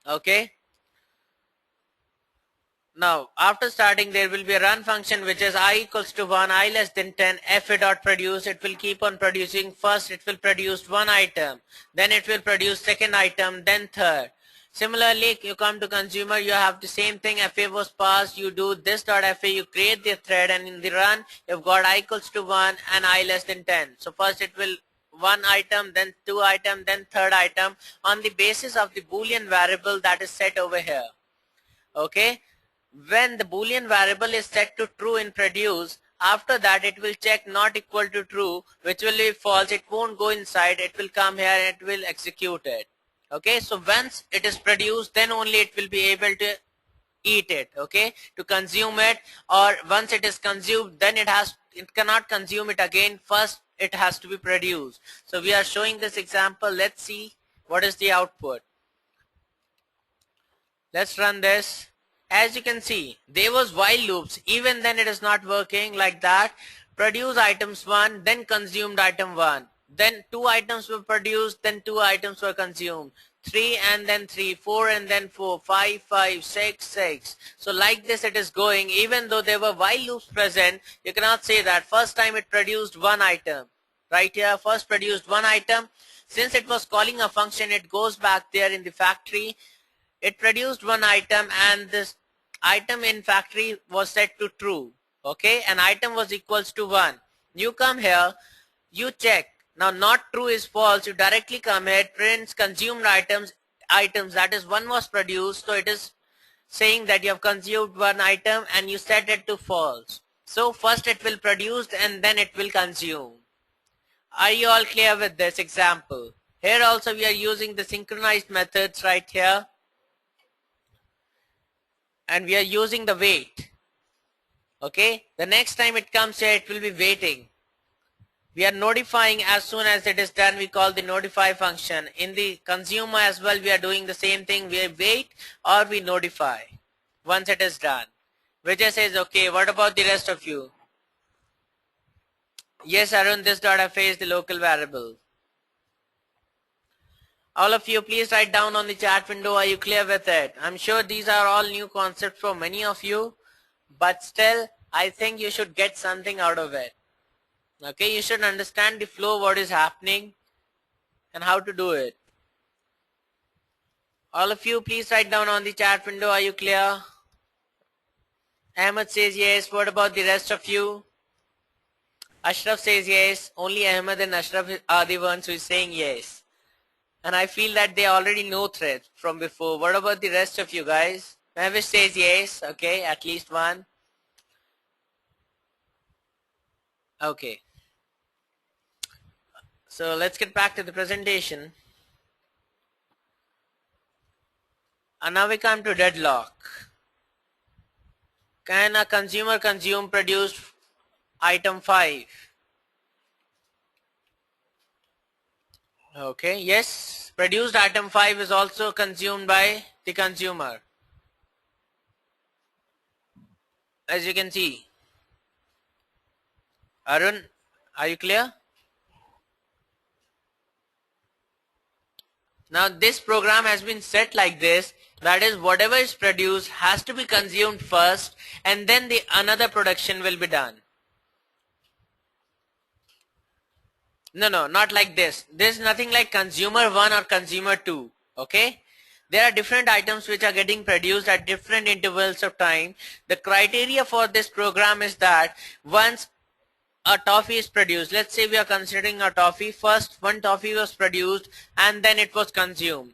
Okay, now after starting there will be a run function which is I equals to 1, I less than 10, FA dot produce. It will keep on producing. First it will produce one item, then it will produce second item, then third. Similarly, you come to consumer, you have the same thing. FA was passed, you do this dot FA, you create the thread, and in the run you've got I equals to 1 and I less than 10. So first it will one item, then two item, then third item, on the basis of the boolean variable that is set over here. Okay, when the boolean variable is set to true in produce, after that it will check not equal to true, which will be false. It won't go inside, it will come here and it will execute it. Okay, so once it is produced, then only it will be able to eat it, okay, to consume it. Or once it is consumed, then it cannot consume it again. First it has to be produced. So we are showing this example. Let's see what is the output. Let's run this. As you can see, there was while loops. Even then it is not working like that. Produce items 1, then consumed item 1. Then 2 items were produced, then 2 items were consumed. 3 and then 3, 4 and then 4, 5, 5, 6, 6. So like this it is going. Even though there were while loops present, you cannot say that. First time it produced one item. Right here, first produced one item. Since it was calling a function, it goes back there in the factory. It produced one item and this item in factory was set to true. Okay, and item was equals to 1. You come here, you check. Now not true is false. You directly come here, prints consumed items, that is 1 was produced. So it is saying that you have consumed one item and you set it to false. So first it will produce and then it will consume. Are you all clear with this example? Here also we are using the synchronized methods right here. And we are using the wait. Okay, the next time it comes here, it will be waiting. We are notifying as soon as it is done. We call the notify function. In the consumer as well, we are doing the same thing. We wait or we notify once it is done. Vijay says, okay, what about the rest of you? Yes, Arun, this .fa is the local variable. All of you, please write down on the chat window, are you clear with it? I'm sure these are all new concepts for many of you, but still, I think you should get something out of it. Okay, you should understand the flow, what is happening, and how to do it. All of you, please write down on the chat window, are you clear? Ahmed says yes. What about the rest of you? Ashraf says yes. Only Ahmed and Ashraf are the ones who is saying yes. And I feel that they already know threads from before. What about the rest of you guys? Mavish says yes. Okay, at least one. Okay. So let's get back to the presentation. And now we come to deadlock. Can a consumer consume produced item 5? Okay, yes. Produced item 5 is also consumed by the consumer. As you can see. Arun, are you clear? Now this program has been set like this, that is whatever is produced has to be consumed first and then the another production will be done. No, not like this. There's nothing like consumer 1 or consumer 2. Okay? There are different items which are getting produced at different intervals of time. The criteria for this program is that once a toffee is produced, let's say we are considering a toffee, first one toffee was produced and then it was consumed.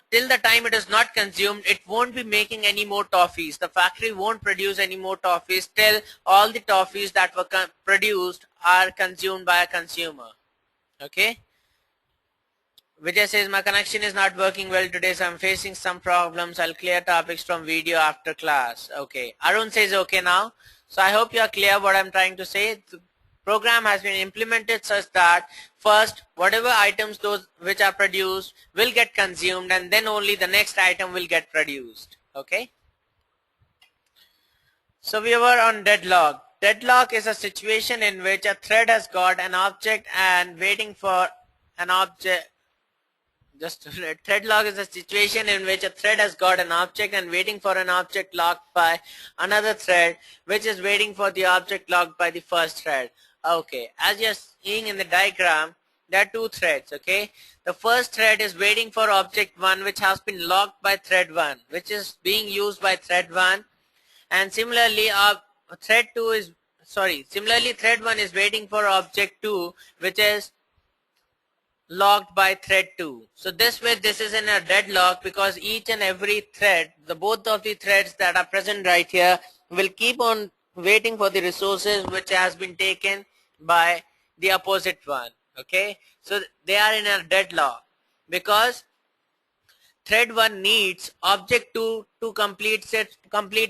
Till the time it is not consumed, it won't be making any more toffees. The factory won't produce any more toffees till all the toffees that were produced are consumed by a consumer. Okay. Vijay says my connection is not working well today, so I'm facing some problems. I'll clear topics from video after class. Okay. Arun says okay now. So I hope you are clear what I'm trying to say. The program has been implemented such that first whatever items those which are produced will get consumed and then only the next item will get produced. Okay. So we were on deadlock. Deadlock is a situation in which a thread has got an object and waiting for an object. Just a thread lock is a situation in which a thread has got an object and waiting for an object locked by another thread which is waiting for the object locked by the first thread. Okay, as you're seeing in the diagram, there are two threads. Okay, the first thread is waiting for object 1 which has been locked by thread 1, which is being used by thread 1, and similarly thread 2 is similarly thread 1 is waiting for object 2 which is locked by thread 2. So this way this is in a deadlock because each and every thread, both of the threads that are present right here will keep on waiting for the resources which has been taken by the opposite one. Okay, so they are in a deadlock because thread 1 needs object 2 to complete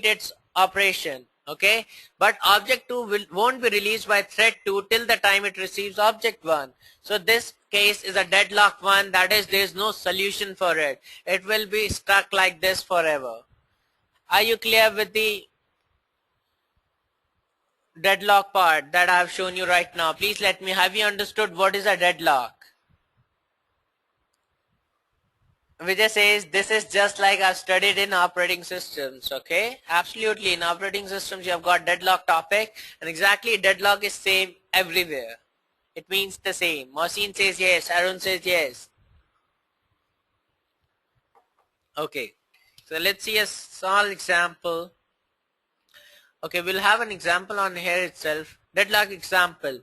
its operation. Okay, but object 2 won't be released by thread 2 till the time it receives object 1. So this case is a deadlock one, that is there is no solution for it. It will be stuck like this forever. Are you clear with the deadlock part that I have shown you right now? Please let me, have you understood what is a deadlock? Vijay says this is just like I've studied in operating systems. Okay, absolutely, in operating systems you have got deadlock topic and exactly deadlock is same everywhere. It means the same. Mohsin says yes, Arun says yes. Okay, so let's see a small example. Okay, we'll have an example on here itself. Deadlock example.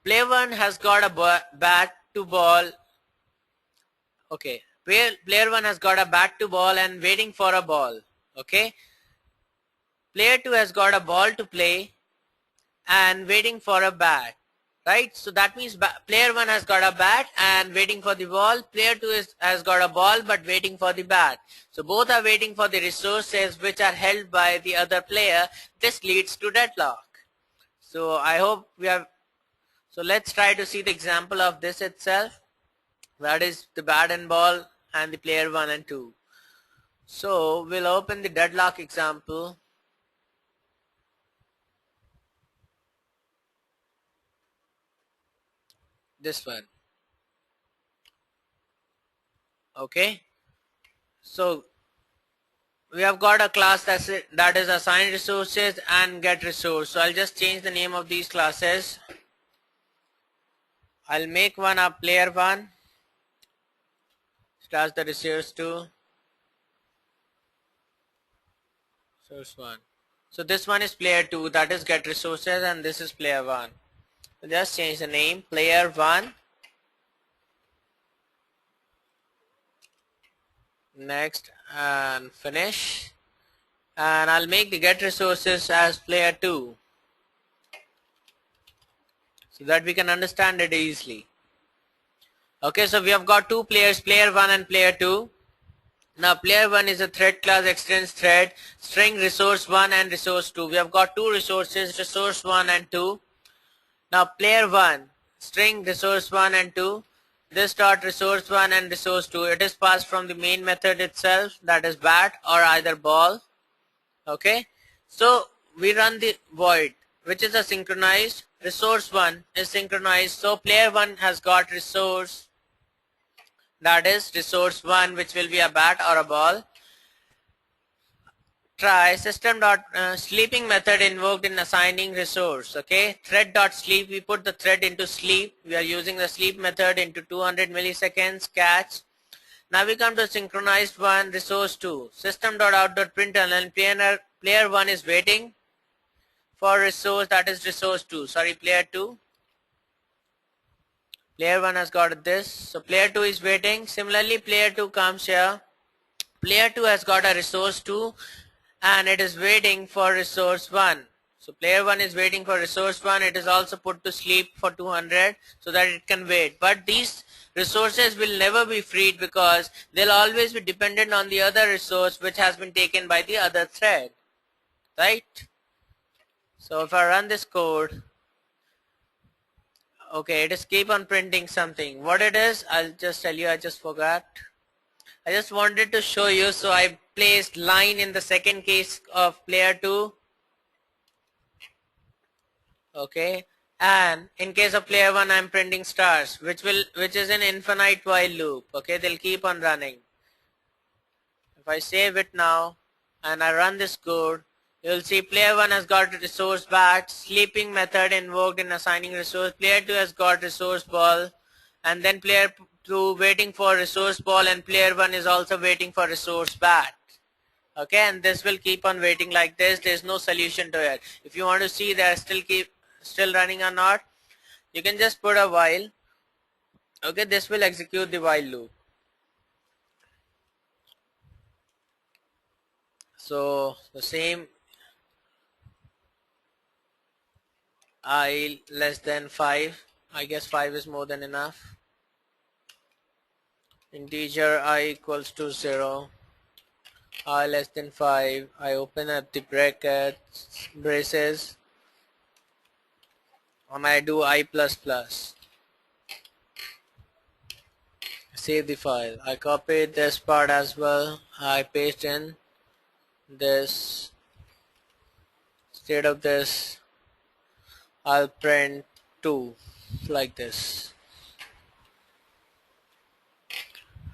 Player 1 has got a bat to ball. Okay, player 1 has got a bat to ball and waiting for a ball. Okay, player 2 has got a ball to play and waiting for a bat. Right, so that means player 1 has got a bat and waiting for the ball. Player 2 has got a ball but waiting for the bat. So both are waiting for the resources which are held by the other player. This leads to deadlock. So I hope we have. So let's try to see the example of this itself. That is the bat and ball and the player 1 and 2. So we'll open the deadlock example. This one. Okay, so we have got a class that is assign resources and get resource. So I'll just change the name of these classes. I'll make one a player one slash the resource two source one. So this one is player two, that is get resources, and this is player one. So just change the name player one. Next and finish, and I'll make the get resources as player 2 so that we can understand it easily. Okay, so we have got two players, player 1 and player 2. Now player 1 is a thread class, extends thread string resource 1 and resource 2. We have got two resources, resource 1 and 2. Now player 1 string resource 1 and 2, this dot resource 1 and resource 2, it is passed from the main method itself, that is bat or either ball. Okay, so we run the void, which is a synchronized. Resource 1 is synchronized, so player 1 has got resource, that is resource 1, which will be a bat or a ball. Try system dot sleeping method invoked in assigning resource. Okay, thread dot sleep, we put the thread into sleep, we are using the sleep method into 200 milliseconds catch. Now we come to synchronized one, resource 2, system dot out dot println, player 1 is waiting for resource, that is resource 2, sorry, player 2. Player 1 has got this, so player 2 is waiting. Similarly, player 2 comes here, player 2 has got a resource 2 and it is waiting for resource 1. So player 1 is waiting for resource 1, it is also put to sleep for 200 so that it can wait. But these resources will never be freed because they'll always be dependent on the other resource which has been taken by the other thread, right? So if I run this code, okay, it is keep on printing something. What it is, I'll just tell you, I just forgot. I just wanted to show you, so I placed line in the second case of player 2. Okay, and in case of player 1 I'm printing stars, which is an infinite while loop. Okay, they'll keep on running. If I save it now and I run this code, you'll see player 1 has got resource bat, sleeping method invoked in assigning resource, player 2 has got resource ball, and then player 2 waiting for resource ball, and player 1 is also waiting for resource bat. Okay, and this will keep on waiting like this. There's no solution to it. If you want to see they're still running or not, you can just put a while. Okay, this will execute the while loop. So the same I less than 5, I guess 5 is more than enough. Integer I equals to 0, I less than 5, I open up the braces, and I do I plus plus. Save the file. I copy this part as well. I paste in this, instead of this I'll print 2 like this.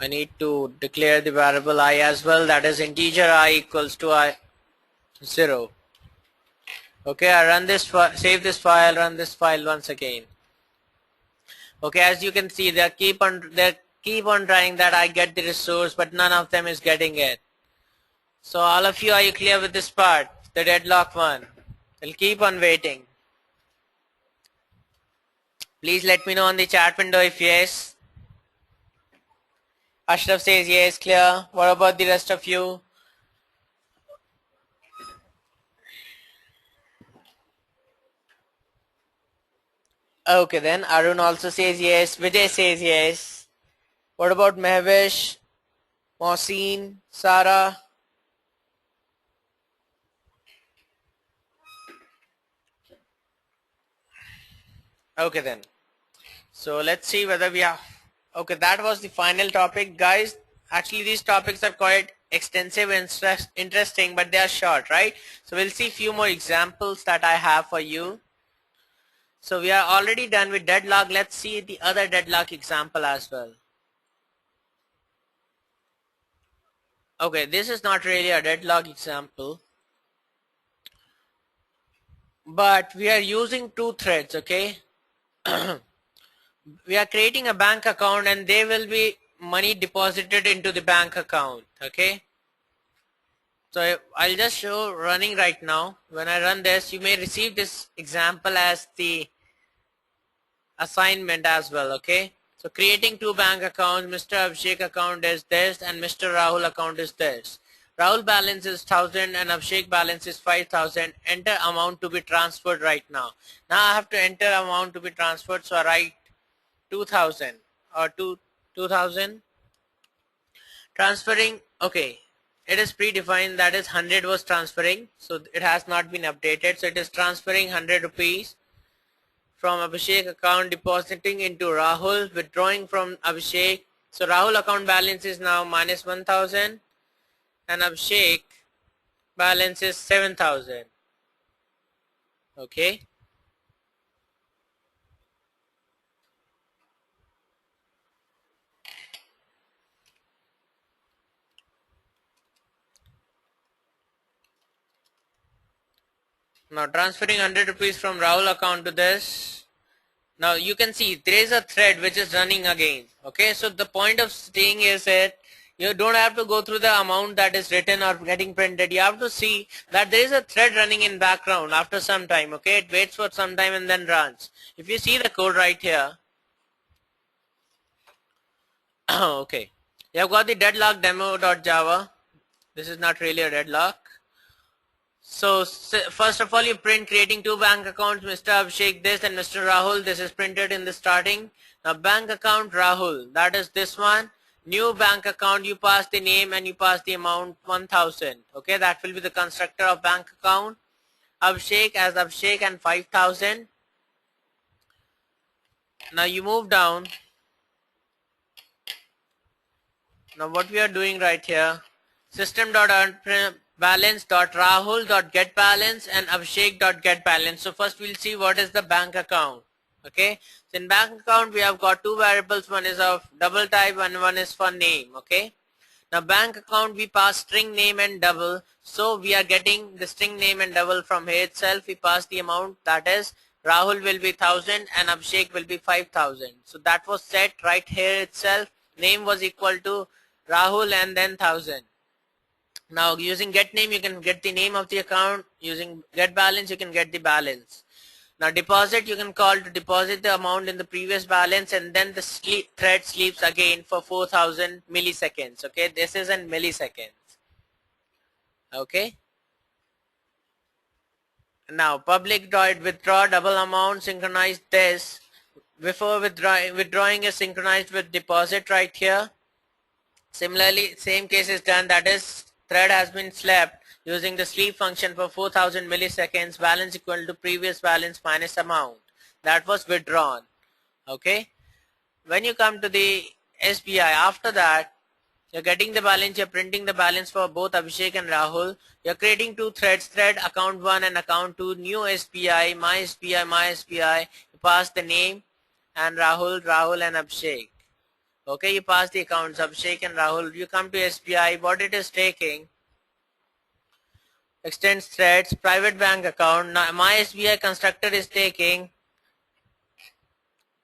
I need to declare the variable I as well, that is integer I equals to I 0. Okay, I run this, save this file, run this file once again. Okay, as you can see, they keep on trying that I get the resource, but none of them is getting it. So all of you, are you clear with this part, the deadlock one? They'll keep on waiting. Please let me know on the chat window if yes. Ashraf says yes, clear. What about the rest of you? Okay, then Arun also says yes. Vijay says yes. What about Mehvesh, Mohsin, Sarah? Okay then. So let's see whether we have. Okay, that was the final topic, guys. Actually, these topics are quite extensive and interesting, but they are short, right? So we'll see a few more examples that I have for you. So we are already done with deadlock. Let's see the other deadlock example as well. Okay, this is not really a deadlock example, but we are using two threads, okay? We are creating a bank account and there will be money deposited into the bank account, okay? So I'll just show running right now. When I run this, you may receive this example as the assignment as well, okay? So creating two bank accounts, Mr. Abhishek account is this and Mr. Rahul account is this. Rahul balance is 1000 and Abhishek balance is 5000. Enter amount to be transferred right now. Now I have to enter amount to be transferred, so I write 2000 or 2000. Transferring, okay. It is predefined, that is 100 was transferring, so it has not been updated. So it is transferring 100 rupees from Abhishek account, depositing into Rahul, withdrawing from Abhishek. So Rahul account balance is now minus 1000 and Abhishek balance is 7000. Okay. Now transferring 100 rupees from Rahul account to this. Now you can see there is a thread which is running again. Okay, so the point of staying is that you don't have to go through the amount that is written or getting printed. You have to see that there is a thread running in background after some time. Okay, it waits for some time and then runs. If you see the code right here, okay, you have got the deadlock demo.java. This is not really a deadlock. So first of all, you print creating two bank accounts, Mr. Abhishek this and Mr. Rahul. This is printed in the starting. Now bank account Rahul, that is this one. New bank account, you pass the name and you pass the amount 1000. Okay, that will be the constructor of bank account. Abhishek as Abhishek and 5000. Now you move down. Now what we are doing right here, system.balance.rahul.getBalance and Abhishek.getBalance. So first we'll see what is the bank account. Okay, so in bank account we have got two variables, one is of double type and one is for name. Okay, now bank account we pass string name and double, so we are getting the string name and double from here itself. We pass the amount, that is Rahul will be 1000 and Abhishek will be 5000. So that was set right here itself. Name was equal to Rahul and then 1000. Now using get name you can get the name of the account, using get balance you can get the balance. Now deposit you can call to deposit the amount in the previous balance, and then the thread sleeps again for 4000 milliseconds. Okay, this is in milliseconds. Okay. Now public withdraw double amount, synchronize this. Before withdrawing is synchronized with deposit right here. Similarly, same case is done, that is thread has been slept using the sleep function for 4000 milliseconds, balance equal to previous balance minus amount that was withdrawn. Okay. When you come to the SBI, after that you're getting the balance, you're printing the balance for both Abhishek and Rahul. You're creating two threads, thread account 1 and account 2, new SBI, my SBI, my SBI. You pass the name and Rahul and Abhishek. Okay, you pass the accounts Abhishek and Rahul. You come to SBI, what it is taking, extends threads, private bank account. Now my SBI constructor is taking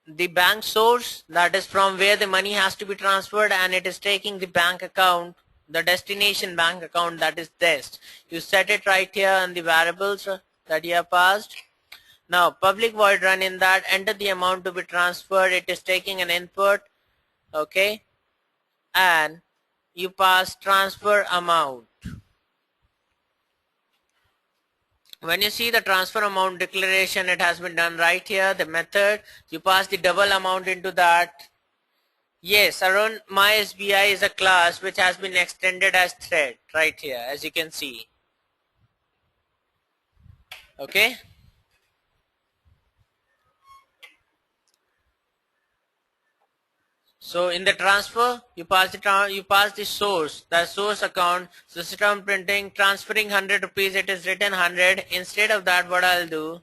the bank source, that is from where the money has to be transferred, and it is taking the bank account, the destination bank account, that is this. You set it right here in the variables that you have passed. Now public void run, in that enter the amount to be transferred. It is taking an input. Okay, and you pass transfer amount. When you see the transfer amount declaration, it has been done right here. The method, you pass the double amount into that. Yes, around my SBI is a class which has been extended as thread right here, as you can see. Okay. So in the transfer, you pass the source, the source account, system printing, transferring 100 rupees, it is written 100. Instead of that, what I'll do,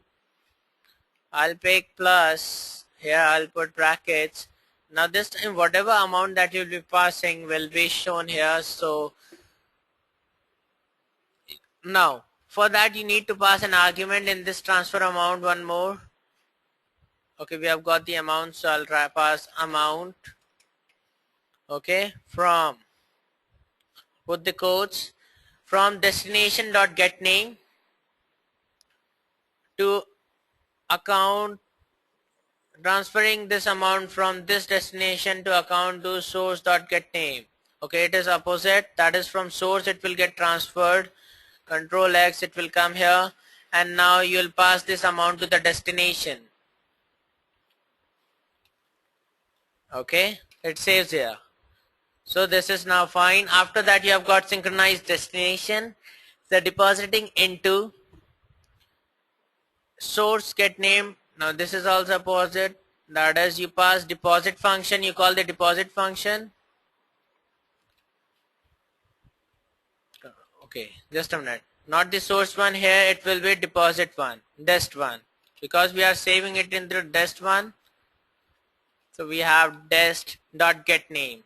I'll pick plus, here I'll put brackets. Now this time whatever amount that you'll be passing will be shown here. So Now, for that you need to pass an argument in this transfer amount one more. Okay, we have got the amount, so I'll try pass amount. Okay, from, put the codes, from destination dot get name to account, transferring this amount from this destination to account to source dot get name. Okay, it is opposite, that is from source it will get transferred, control X, it will come here, and now you'll pass this amount to the destination. Okay, it saves here. So this is now fine. After that you have got synchronized destination, the depositing into source get name. Now this is also opposite, that is you pass deposit function, you call the deposit function. Okay, just a minute, not the source one here, it will be deposit one, dest one, because we are saving it in the dest one. So we have dest dot get name.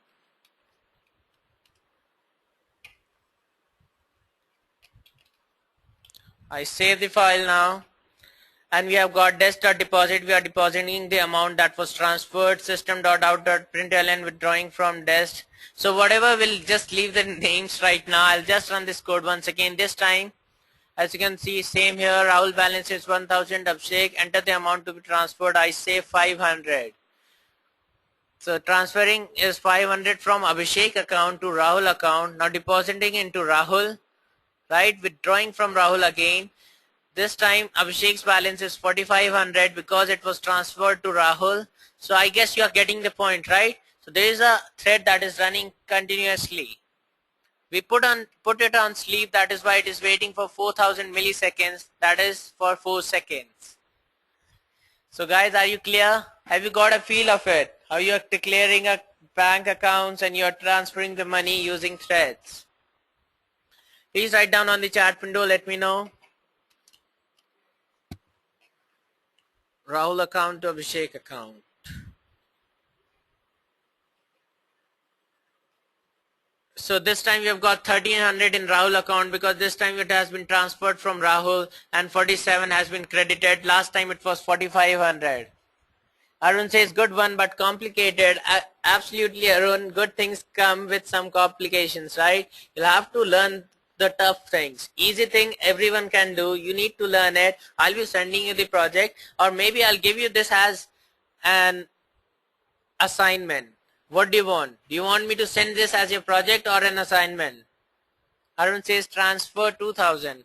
I save the file now, and we have got dest.deposit. We are depositing the amount that was transferred. System.out.println withdrawing from dest. So whatever, will just leave the names right now. I'll just run this code once again. This time, as you can see, same here. Rahul balance is 1000. Abhishek, enter the amount to be transferred. I say 500. So transferring is 500 from Abhishek account to Rahul account. Now depositing into Rahul. Right, withdrawing from Rahul again. This time Abhishek's balance is 4500 because it was transferred to Rahul. So I guess you are getting the point, right? So there is a thread that is running continuously. We put it on sleep, that is why it is waiting for 4000 milliseconds, that is for 4 seconds. So guys, are you clear? Have you got a feel of it? How you are declaring a bank accounts and you are transferring the money using threads? Please write down on the chat window, let me know. Rahul account to Abhishek account. So this time we have got 1300 in Rahul account because this time it has been transferred from Rahul, and 47 has been credited. Last time it was 4500. Arun says good one but complicated. Absolutely Arun, good things come with some complications, right? You'll have to learn the tough things. Easy thing everyone can do, you need to learn it. I'll be sending you the project, or maybe I'll give you this as an assignment. What do you want? Do you want me to send this as your project or an assignment? Arun says transfer 2000.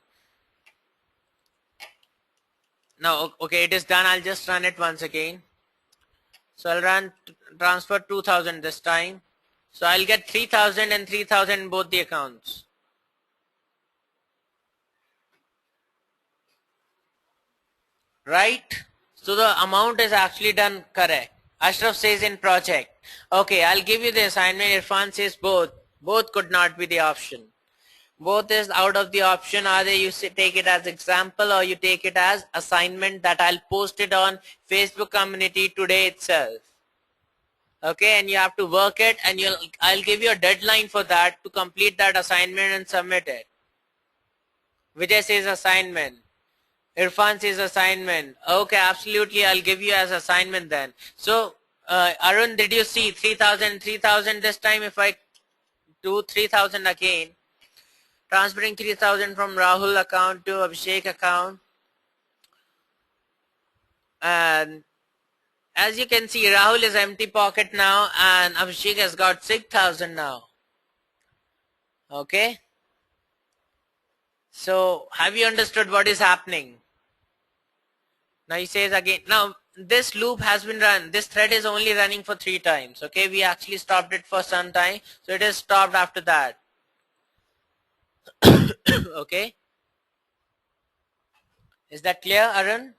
Now okay, it is done. I'll just run it once again. So I'll run transfer 2000 this time. So I'll get 3000 and 3000 in both the accounts. Right? So the amount is actually done correct. Ashraf says in project. Okay, I'll give you the assignment. Irfan says both. Both could not be the option. Both is out of the option. Either you take it as example or you take it as assignment that I'll post it on Facebook community today itself. Okay, and you have to work it, and I'll give you a deadline for that to complete that assignment and submit it. Vijay says assignment. Irfan says assignment. Okay, absolutely, I'll give you as assignment then. So Arun, did you see 3000 this time? If I do 3000 again, transferring 3000 from Rahul account to Abhishek account, and as you can see, Rahul is empty pocket now and Abhishek has got 6000 now. Okay, so have you understood what is happening? Now he says again, now this loop has been run, this thread is only running for 3 times. Okay, we actually stopped it for some time, so it is stopped after that. Okay, is that clear, Arun?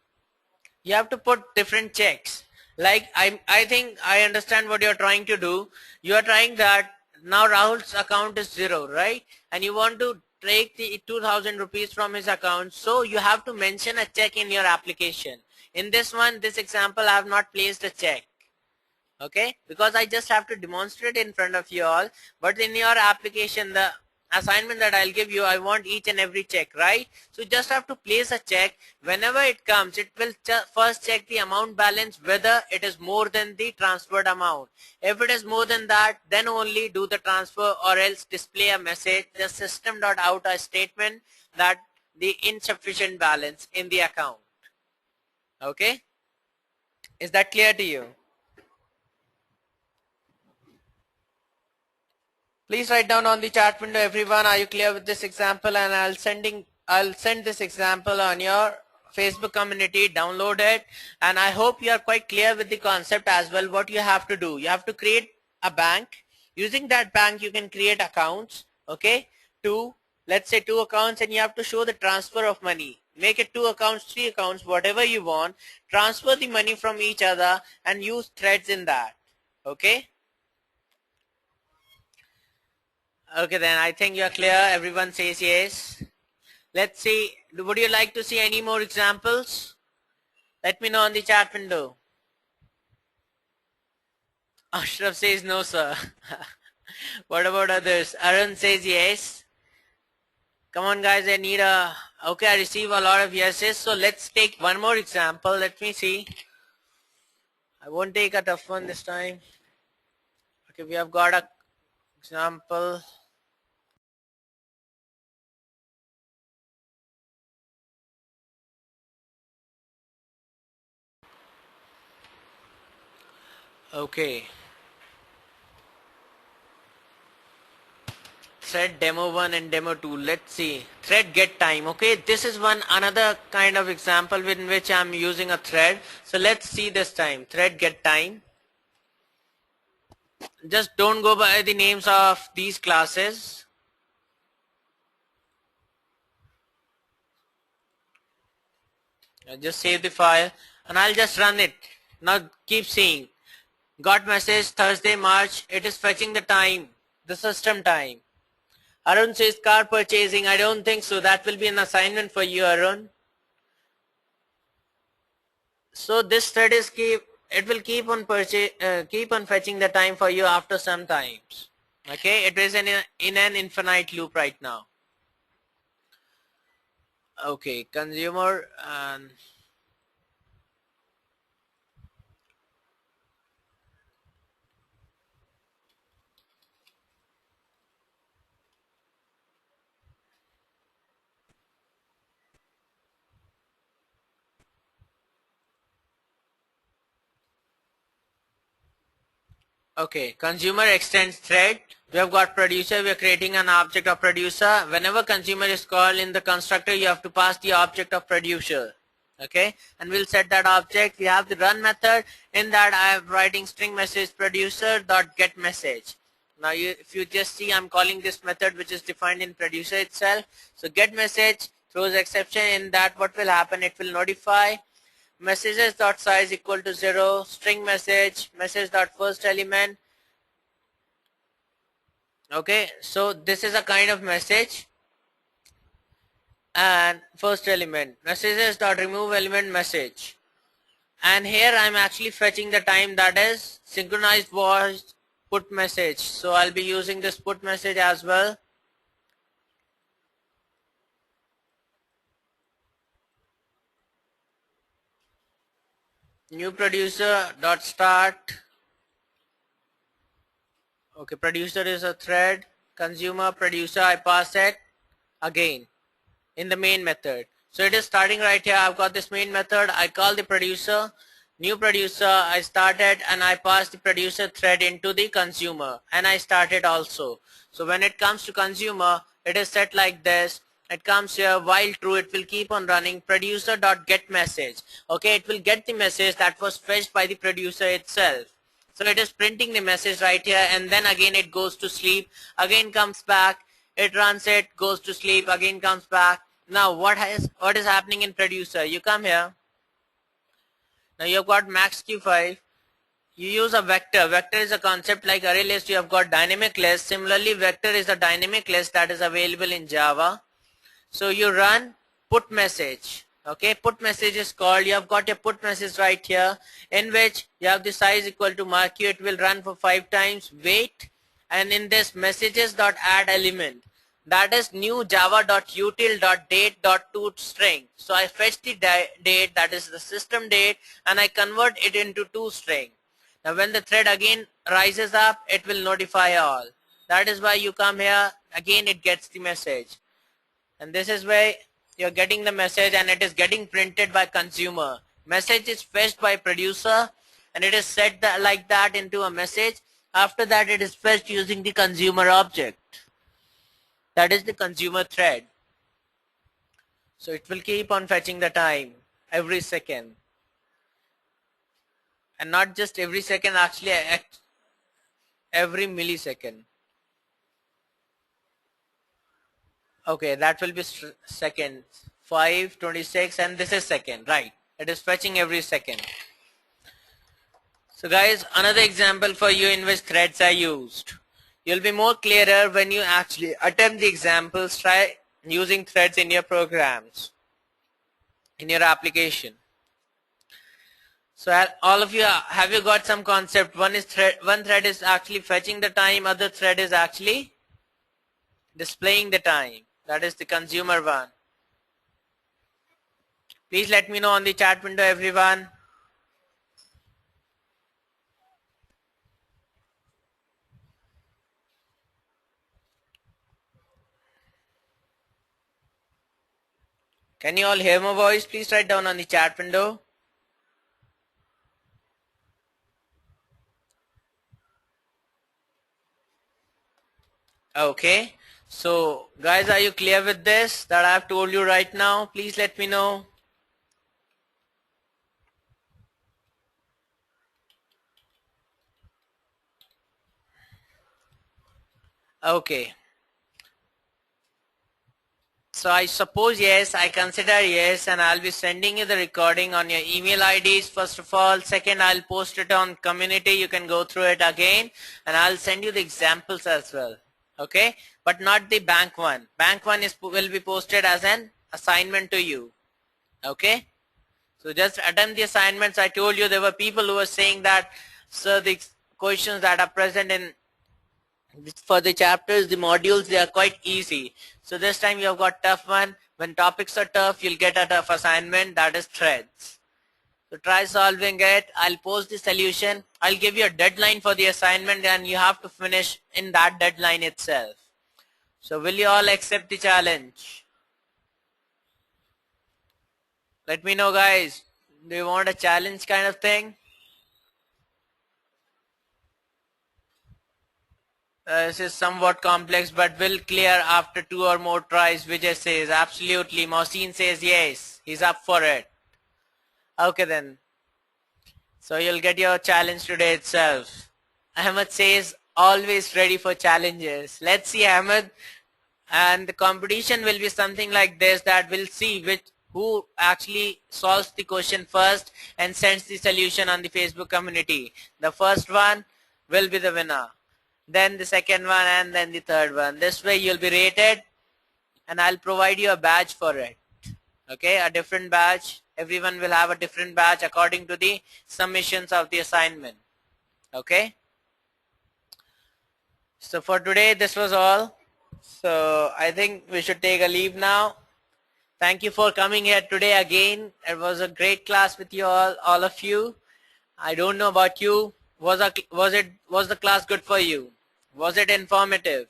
You have to put different checks. Like I think I understand what you're trying to do. You are trying that now Rahul's account is 0, right? And you want to take the 2000 rupees from his account. So you have to mention a check in your application. In this one, this example, I have not placed a check. Okay, because I just have to demonstrate in front of you all. But in your application, the assignment that I'll give you, I want each and every check, right? So you just have to place a check. Whenever it comes, it will first check the amount balance, whether it is more than the transferred amount. If it is more than that, then only do the transfer, or else display a message, the system.out a statement that the insufficient balance in the account. Okay? Is that clear to you? Please write down on the chat window, everyone, are you clear with this example? And I'll send this example on your Facebook community, download it, and I hope you are quite clear with the concept as well. What you have to do, you have to create a bank. Using that bank, you can create accounts, okay? Let's say two accounts, and you have to show the transfer of money. Make it 2 accounts, 3 accounts, whatever you want. Transfer the money from each other and use threads in that, okay? Okay, then I think you're clear. Everyone says yes. Let's see. Would you like to see any more examples? Let me know on the chat window. Ashraf says no, sir. What about others? Arun says yes. Come on, guys. I need a... Okay, I receive a lot of yeses. So let's take one more example. Let me see. I won't take a tough one this time. Okay, we have got a example. Okay. Thread demo 1 and demo 2. Let's see. Thread get time. Okay, this is another kind of example in which I'm using a thread. So let's see this time. Thread get time. Just don't go by the names of these classes. I'll just save the file and I'll just run it. Now keep seeing. Got message Thursday, March. It is fetching the time, the system time. Arun says car purchasing. I don't think so. That will be an assignment for you, Arun. So this thread is it will keep on fetching the time for you after some times. Okay, it is in an infinite loop right now. Okay, consumer and okay, consumer extends thread. We have got producer. We are creating an object of producer. Whenever consumer is called in the constructor, you have to pass the object of producer. Okay, and we'll set that object. We have the run method. In that, I am writing string message producer dot get message. Now, if you just see, I'm calling this method which is defined in producer itself. So get message throws exception. In that, what will happen? It will notify messages dot size equal to 0, string message dot first element. Okay, so this is a kind of message, and first element messages dot remove element message, and here I'm actually fetching the time, that is synchronized voice put message. So I'll be using this put message as well. New producer dot start. Okay, producer is a thread. Consumer producer, I pass it again in the main method. So it is starting right here. I've got this main method. I call the producer, new producer, I started, and I pass the producer thread into the consumer, and I started also. So when it comes to consumer, it is set like this. It comes here, while true, it will keep on running producer dot get message. Okay, it will get the message that was fetched by the producer itself. So it is printing the message right here, and then again it goes to sleep, again comes back, it runs it, goes to sleep, again comes back. Now what is happening in producer? You come here. Now you've got max q5. You use a vector. Vector is a concept like array list. You have got dynamic list. Similarly, vector is a dynamic list that is available in Java. So you run put message. Okay, put message is called. You have got a put message right here, in which you have the size equal to mark you. It will run for 5 times. Wait, and in this messages dot add element. that is new java.util.date.toString. So I fetch the date, that is the system date, and I convert it into toString. Now when the thread again rises up, it will notify all. That is why you come here, again it gets the message. And this is where you're getting the message and it is getting printed by consumer. Message is fetched by producer and it is set like that into a message. After that it is fetched using the consumer object. That is the consumer thread. So it will keep on fetching the time every second. And not just every second, actually every millisecond. Okay, that will be seconds. 5:26 and this is second, right? It is fetching every second. So guys, another example for you in which threads are used. You'll be more clearer when you actually attempt the examples. Try using threads in your programs, in your application. So all of you, have you got some concept? One thread is actually fetching the time, other thread is actually displaying the time. That is the consumer one. Please let me know on the chat window, everyone. Can you all hear my voice? Please write down on the chat window. Okay. So guys, are you clear with this that I have told you right now? Please let me know. Okay. So I suppose yes, I consider yes, and I'll be sending you the recording on your email IDs first of all. Second, I'll post it on community. You can go through it again and I'll send you the examples as well. Okay, but not the bank one. Bank one will be posted as an assignment to you. Okay, so just attempt the assignments. I told you there were people who were saying that, sir, the questions that are present in for the chapters, the modules, they are quite easy. So this time you have got tough one. When topics are tough, you'll get a tough assignment, that is threads. So try solving it. I'll post the solution. I'll give you a deadline for the assignment and you have to finish in that deadline itself. So will you all accept the challenge? Let me know, guys. Do you want a challenge kind of thing? This is somewhat complex but will clear after 2 or more tries. Vijay says absolutely. Mohsin says yes. He's up for it. Okay then. So you'll get your challenge today itself. Ahmed says always ready for challenges. Let's see, Ahmed. And the competition will be something like this, that we'll see who actually solves the question first and sends the solution on the Facebook community. The first one will be the winner. Then the second one and then the third one. This way you'll be rated and I'll provide you a badge for it. Okay, a different badge. Everyone will have a different badge according to the submissions of the assignment. Okay. So for today, this was all. So I think we should take a leave now. Thank you for coming here today again. It was a great class with you all of you. I don't know about you. Was the class good for you? Was it informative?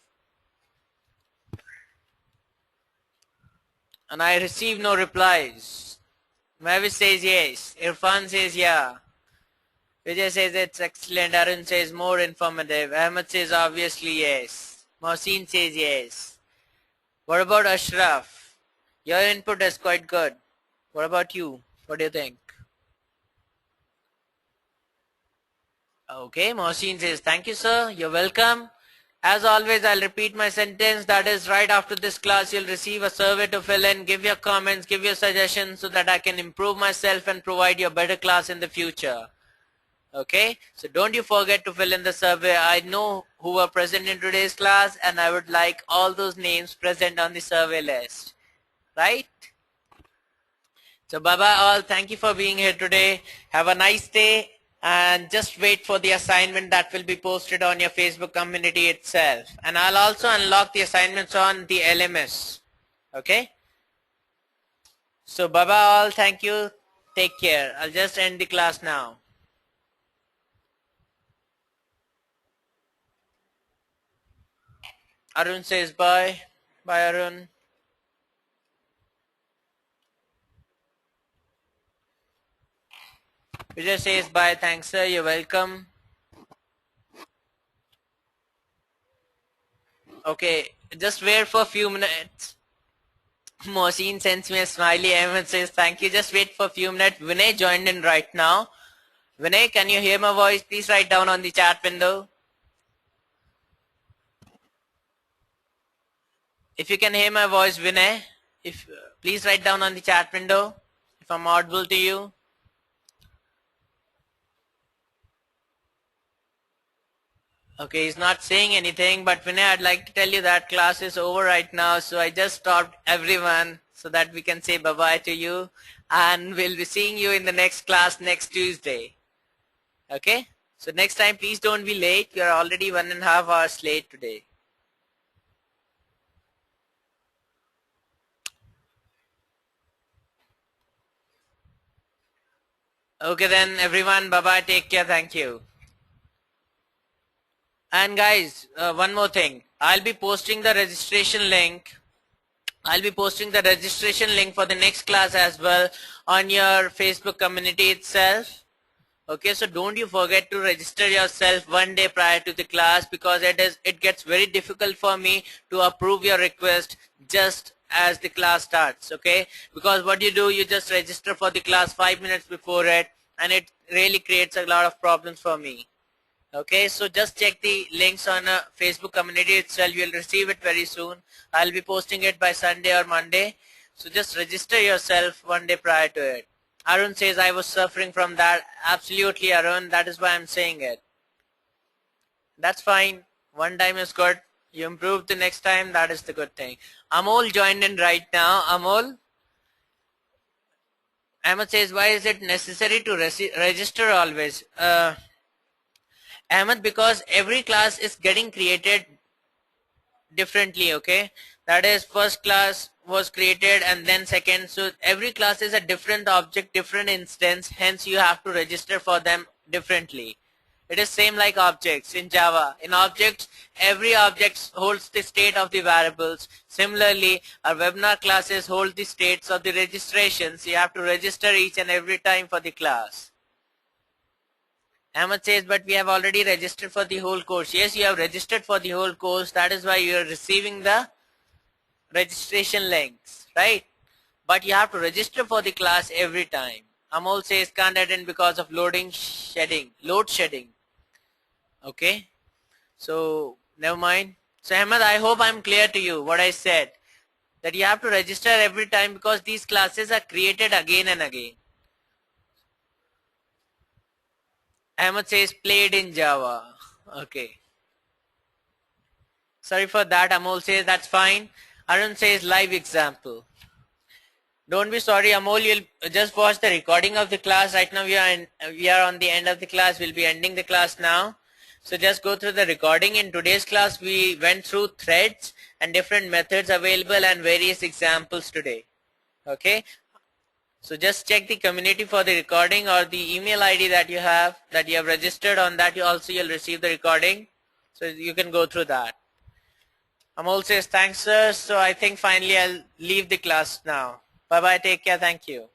And I received no replies. Mavis says yes. Irfan says yeah. Vijay says it's excellent. Arun says more informative. Ahmed says obviously yes. Mohsin says yes. What about Ashraf? Your input is quite good. What about you? What do you think? Okay, Mohsin says thank you, sir. You're welcome. As always, I'll repeat my sentence. That is, right after this class, you'll receive a survey to fill in. Give your comments, give your suggestions so that I can improve myself and provide you a better class in the future. Okay, so don't you forget to fill in the survey. I know who were present in today's class and I would like all those names present on the survey list. Right? So bye-bye all. Thank you for being here today. Have a nice day and just wait for the assignment that will be posted on your Facebook community itself. And I'll also unlock the assignments on the LMS. Okay. So bye bye all. Thank you. Take care. I'll just end the class now. Arun says bye. Bye Arun. Vijay says bye. Thanks sir. You're welcome. Okay. Just wait for a few minutes. Mohsin sends me a smiley. Ahmed says thank you. Just wait for a few minutes. Vinay joined in right now. Vinay, can you hear my voice? Please write down on the chat window. If you can hear my voice, Vinay, please write down on the chat window if I'm audible to you. Okay, he's not saying anything, but Vinay, I'd like to tell you that class is over right now, so I just stopped everyone so that we can say bye-bye to you, and we'll be seeing you in the next class next Tuesday. Okay? So next time, please don't be late. You're already 1.5 hours late today. Okay then, everyone, bye-bye, take care, thank you. And guys, one more thing. I'll be posting the registration link. I'll be posting the registration link for the next class as well on your Facebook community itself. Okay, so don't you forget to register yourself one day prior to the class, because it gets very difficult for me to approve your request just as the class starts. Okay, because what you do, you just register for the class 5 minutes before it, and it really creates a lot of problems for me. Okay, so just check the links on a Facebook community itself. You'll receive it very soon. I'll be posting it by Sunday or Monday. So just register yourself one day prior to it. Arun says I was suffering from that. Absolutely, Arun. That is why I'm saying it. That's fine. One time is good. You improve the next time. That is the good thing. Amol joined in right now. Amol. Ahmed says, why is it necessary to register always? Ahmed, because every class is getting created differently. Okay, that is, first class was created and then second, so every class is a different object, different instance, hence you have to register for them differently. It is same like objects in Java. In objects, every object holds the state of the variables. Similarly, our webinar classes hold the states of the registrations. You have to register each and every time for the class. Ahmed says, but we have already registered for the whole course. Yes, you have registered for the whole course. That is why you are receiving the registration links, right? But you have to register for the class every time. Amol says, can't attend because of load shedding. Okay, so never mind. So Ahmed, I hope I'm clear to you what I said, that you have to register every time because these classes are created again and again. Ahmed says played in Java. Okay. Sorry for that. Amol says that's fine. Arun says live example. Don't be sorry, Amol. You'll just watch the recording of the class. Right now we are on the end of the class. We'll be ending the class now. So just go through the recording. In today's class, we went through threads and different methods available and various examples today. Okay. So just check the community for the recording, or the email ID that you have registered on that. You'll receive the recording. So you can go through that. Amol says thanks sir. So I think finally I'll leave the class now. Bye bye. Take care. Thank you.